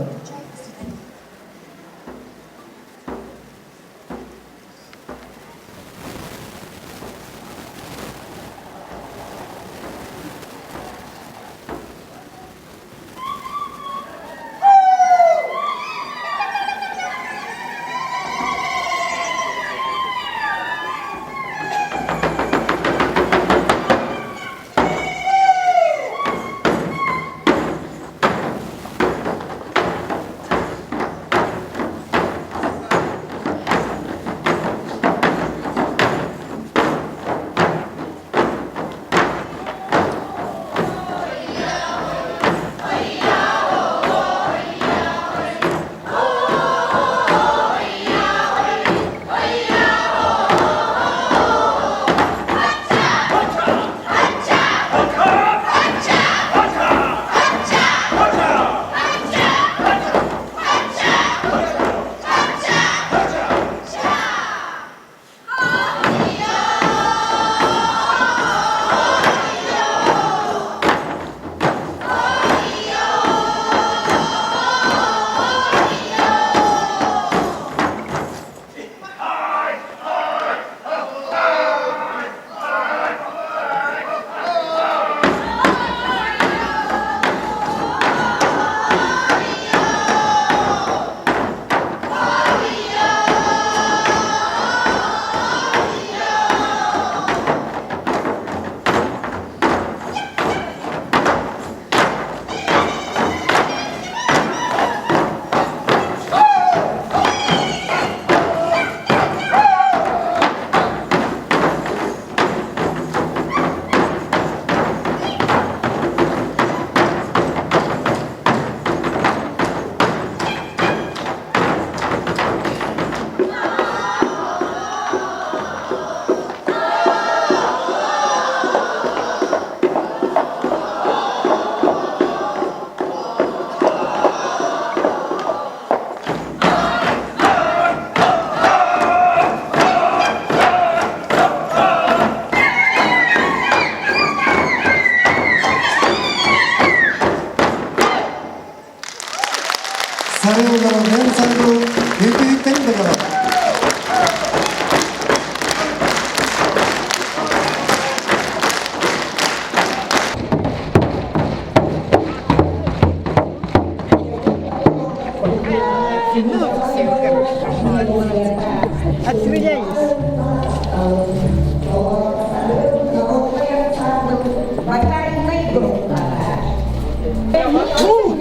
Юбилейный.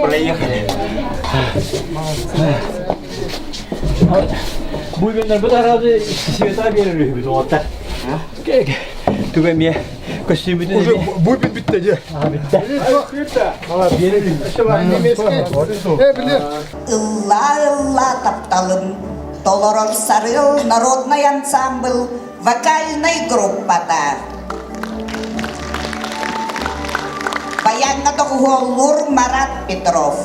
Проехали. Bugünler bu tarafta Sveta verir biz o hatta. Tübe mi? Kostümü de. Bu bitti diye. Bitti. Valla verelim. İşte var ne meske. Bilir. Илла тапталым, Толоров Сарыл, народный ансамбль, вокальной группата. Баянга Тохуоллур Марат Петров.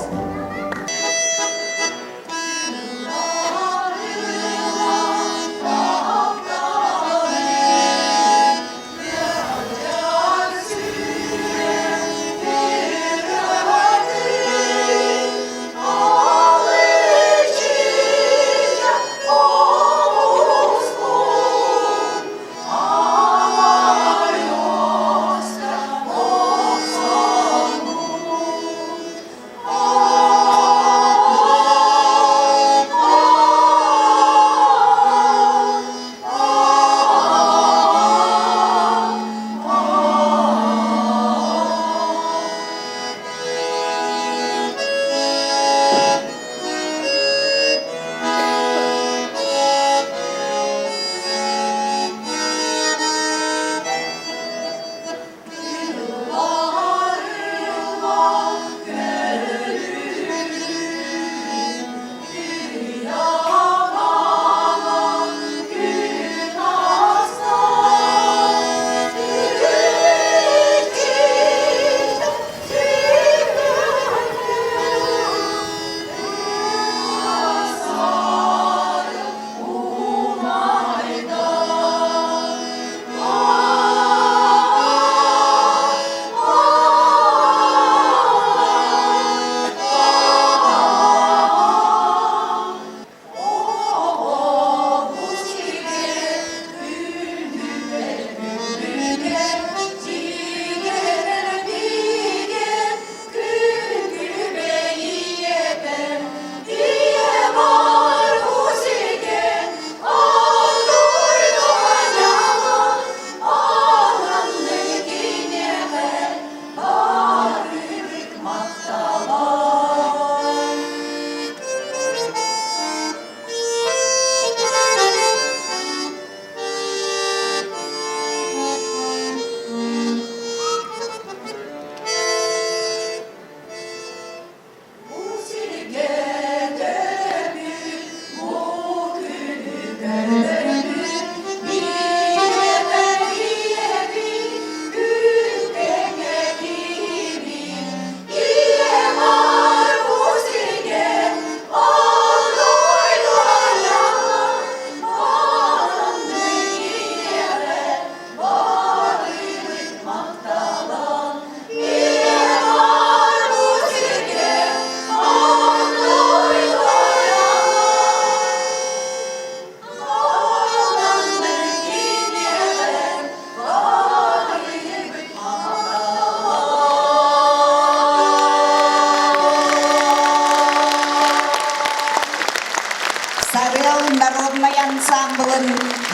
Сарыл народный ансамбль,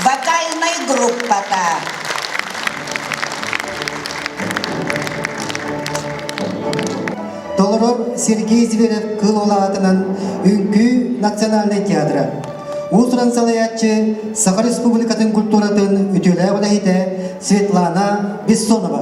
вокальной группата. Толоров Сергей Зверев кыл олатынан Үңкү национальный театры. Усран салаятчы Сахар Республикатын культуратын үтөлә валахите Светлана Бессонова.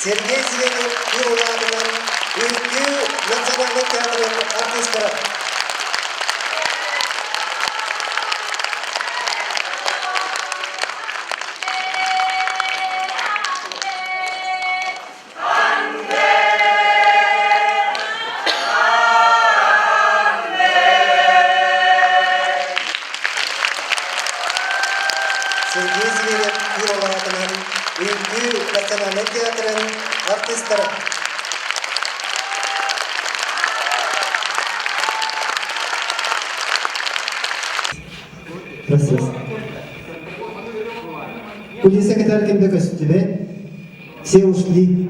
Сергей Зеленов Юруланынан Ülkü Национальный театрының артисттері. Сергей Зеленов Юруланынан Ülkü Национальный театрының артисттері. Кулиса секретарь кемде костюме. Все ушли.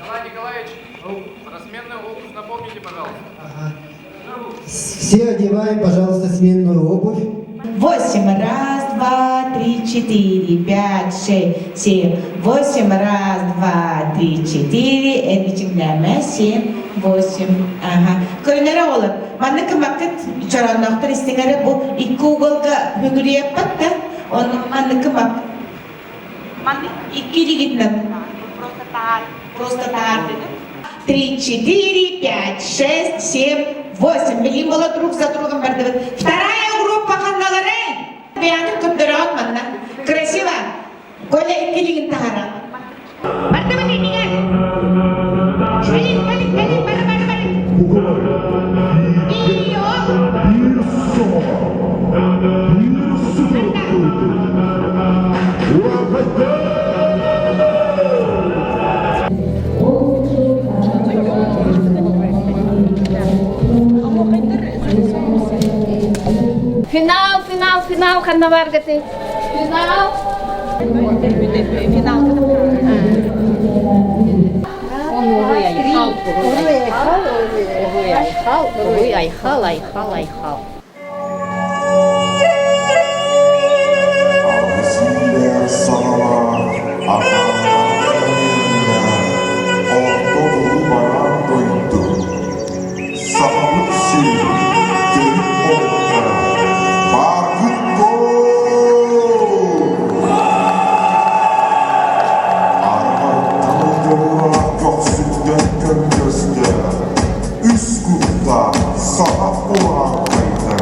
Николай Николаевич, сменную обувь напомните, пожалуйста. Все одеваем, пожалуйста, сменную обувь. 8. Раз, два, три, четыре, 5, 6, 7. 8. Раз, два, три, четыре. Эдичингляме 7, 8. Ага. Көрінері олар. Манны кымакет чараннақтар істеңері бұл 2 уголга бүгіреп батта. Он манны кымак. Манны 2 дегітнен. Просто тар. 3, 4, 5, 6, 7, 8. Білім бола друг за другом барды. Вторая группа ханналары. Бияны күндірі отманна. Красиво. Коля 2 дегін тағара. Барды бұл енеген. Кәлін, бары. Final karnaval gati. Final. Üsküp'ta sanat olan kayıtları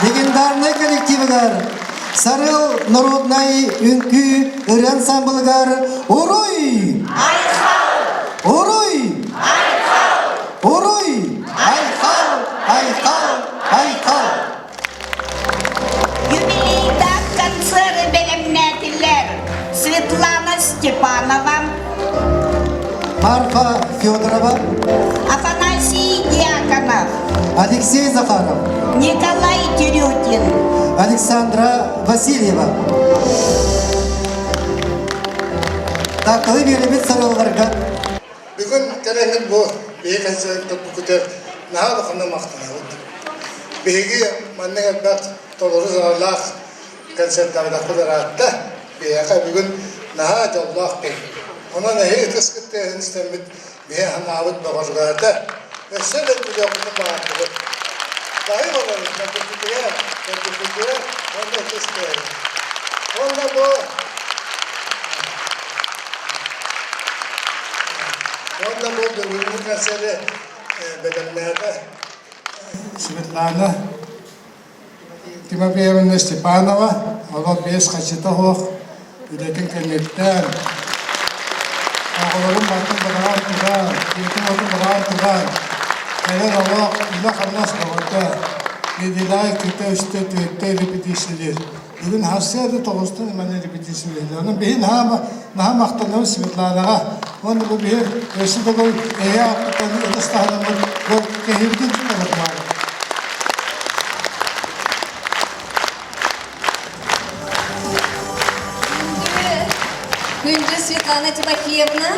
легендарный коллективгар, Сарыл народный үнкү ыр ансамбльгар Уруй! Уруй! Уруй! Айхал! Юбилейда концерты белемнетилер Светлана Степанова, Марфа Федорова, Афанасий Дьяконов, Алексей Захаров, Николай Тюрютин, Александра Васильева. Тақылы беребет сарыларға. Бүгін кәрәңіл бұл бейі концерттік бүкітер наға бұқынның мақтына өтті. Бейгі манның әббәқ толыры zararlaq konsertlarda qudratda beyaqa bugun naha jallaq bey. Ona nehi tıskıttı istemit beya hanavut bağırlarda ve sebep bu yapımı bağırdı. Dahi olarız nakıtıya, onda tıskıya. Onda bu bölümün konseri bedenlerde Svetlana Timofeyevna Stepanova, Allah beş kaçıta hoş, üretim kıymetten, ağlarım bakın bırak tuğan, yetim olun bırak tuğan, gelen Allah, Allah kalmaz kavurda, yedilay küte üstte tüyette repetisilir. Bugün hasiyatı toğustan hemen repetisilir. Onun beyin naha maktanım Svetlana'ya, onu bu bir ösü de bu eya akıtanı ıstahanımın bu kehirgin tutmamak var. Күнжі Светлана Тимофеевна,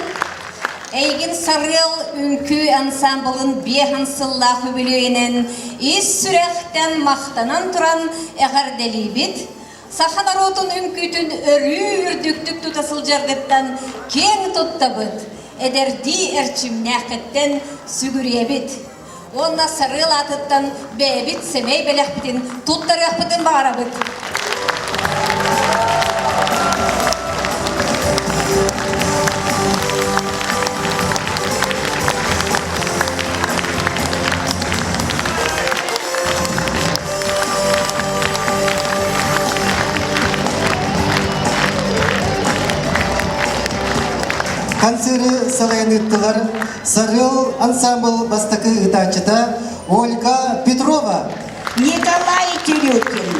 әйгін сарыл үнкі ансамблын бехан сылла хүбілейінен ес сүрәқтен мақтанан тұран әғардәлі бет, сахан аротын үнкүтін өрі үрдіктік тұтасыл жарғыттан кен тұттабыд, әдерді әрчімнәқіттен сүгіре бет. Онна сарыл атыттан бәбіт семей бәләқ бітін, тұттарық бітін бағара бет. Концерты салайныттылар Сарыл ансамбль бастакы ытачыта Ольга Петрова, Николай Тюрютин,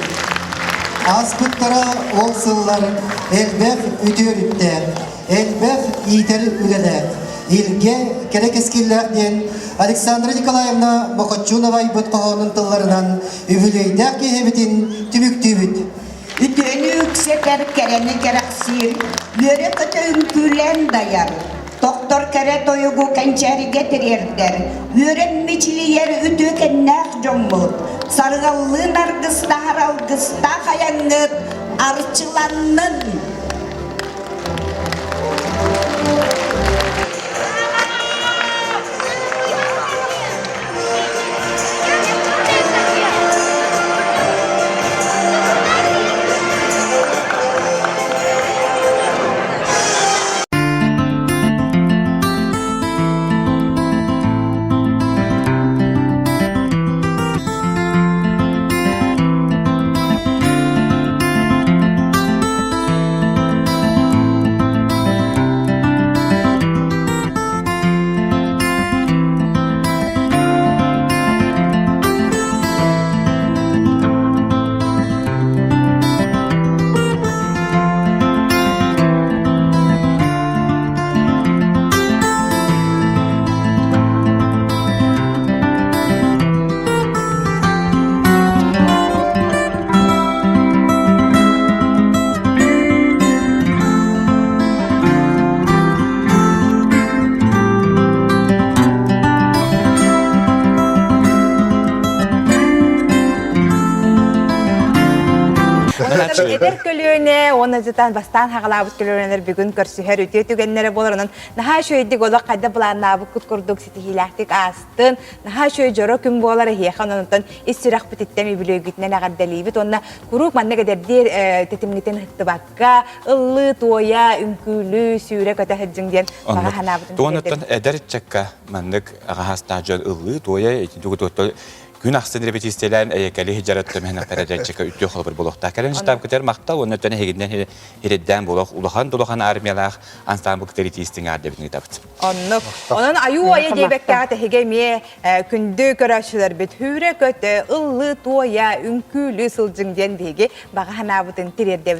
Аспыттара олсыллар Элбек үтөрүттер, Элбек итер үлелер. Илге керек ескиллерден Александра Николаевна Мокотчунова бұтқағының тылларынан үвілейдәк кехебетін түміктүбіт. Ütönü yükseker kereni gereksir, yöre kötü ünkülen dayar. Doktor kere toyugu kençeri getirirler. Öğrenmişli yer ütü kennek jommut. Sargallığın argısta haralgısta kayanıp arçılanın. Эдер көлөне, оны жытан бастан хағалабыт көлөнелер бүгін көрсүхер өте түгеннері болырынан. Наха шөйдік олы қайда бұланнабы күткұрдық сетихилақтық астын. Наха шөй жоро күн болары хеқан онытын ес-сүрақ бүтіттен өбілөгітінен ағардалейбіт. Онына күрук манны кәдердер тетімгітен хыттыбаққа, ыллы, тоя, үнкүлі, сүйре көті хүджіңден баға ханабытын. Туонытын әдер чакка маннык ағастан жол ыллы, тоя, Gün aksen repetistelen ekeli hicaretle mehna peracakka ütüyor bir bolokta. Kalen ştab keter makta onu tane heginden hereden bolok ulahan armiyalar ansambl kteritistin adebini tapt. Onun ayu aya debekte hegemiye kündü görüşler bit hüre kötü ıllı toya ünkülü sılcın den bege baga hanabutun tirerde.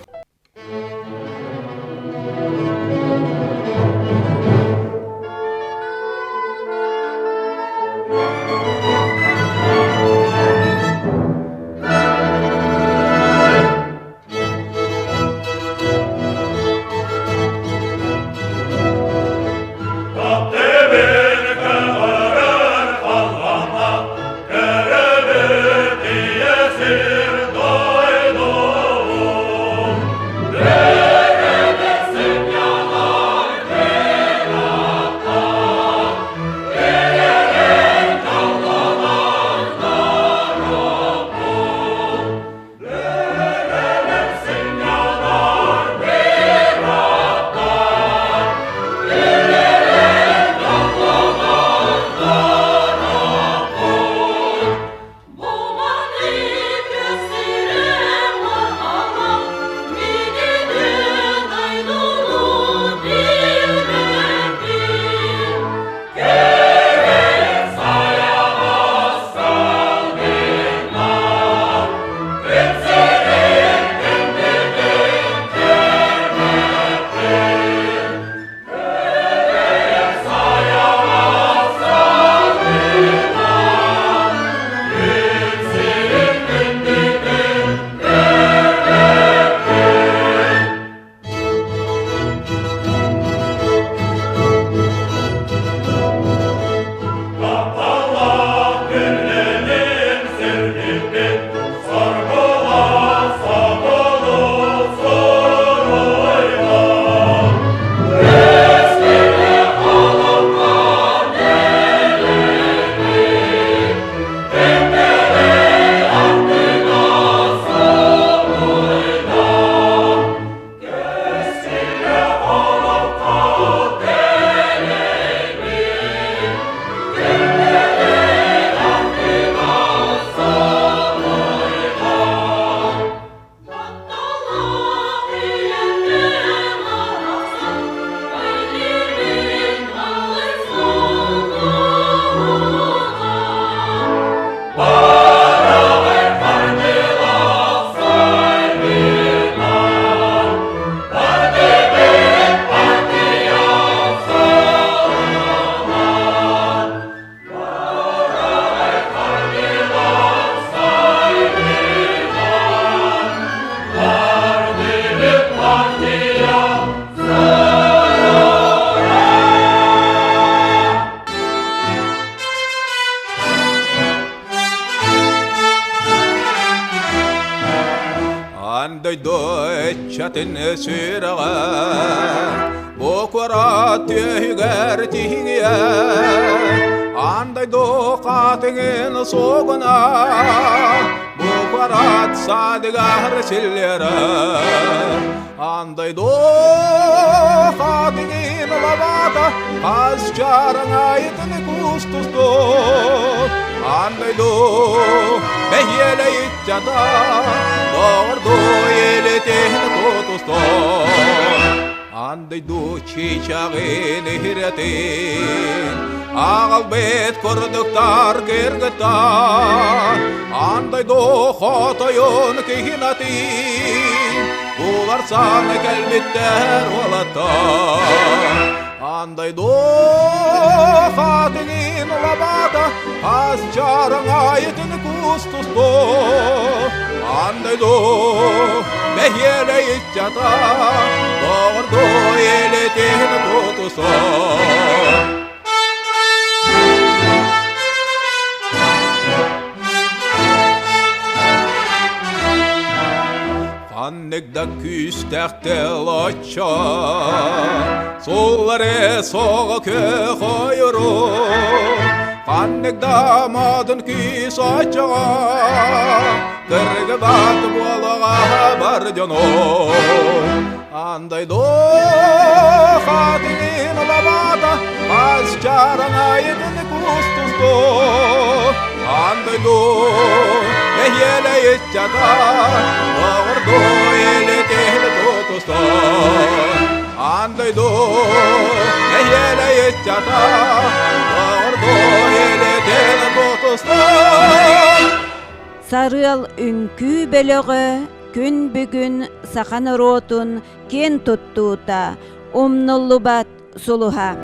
Annegda küstektel açça Solları soğa koyuru Annegda madın küs açça Kırgı batı bolağa bar cano Anday do Fatinin labada Az çarana yedin kustusto Andaydu ehyele içata Doğurdu eli tehli tutuştan Andaydu ehyele içata Doğurdu eli tehli tutuştan Sarıl ünkü bölögü Gün bugün sakan rotun ken tuttuğuta Umnullubat suluha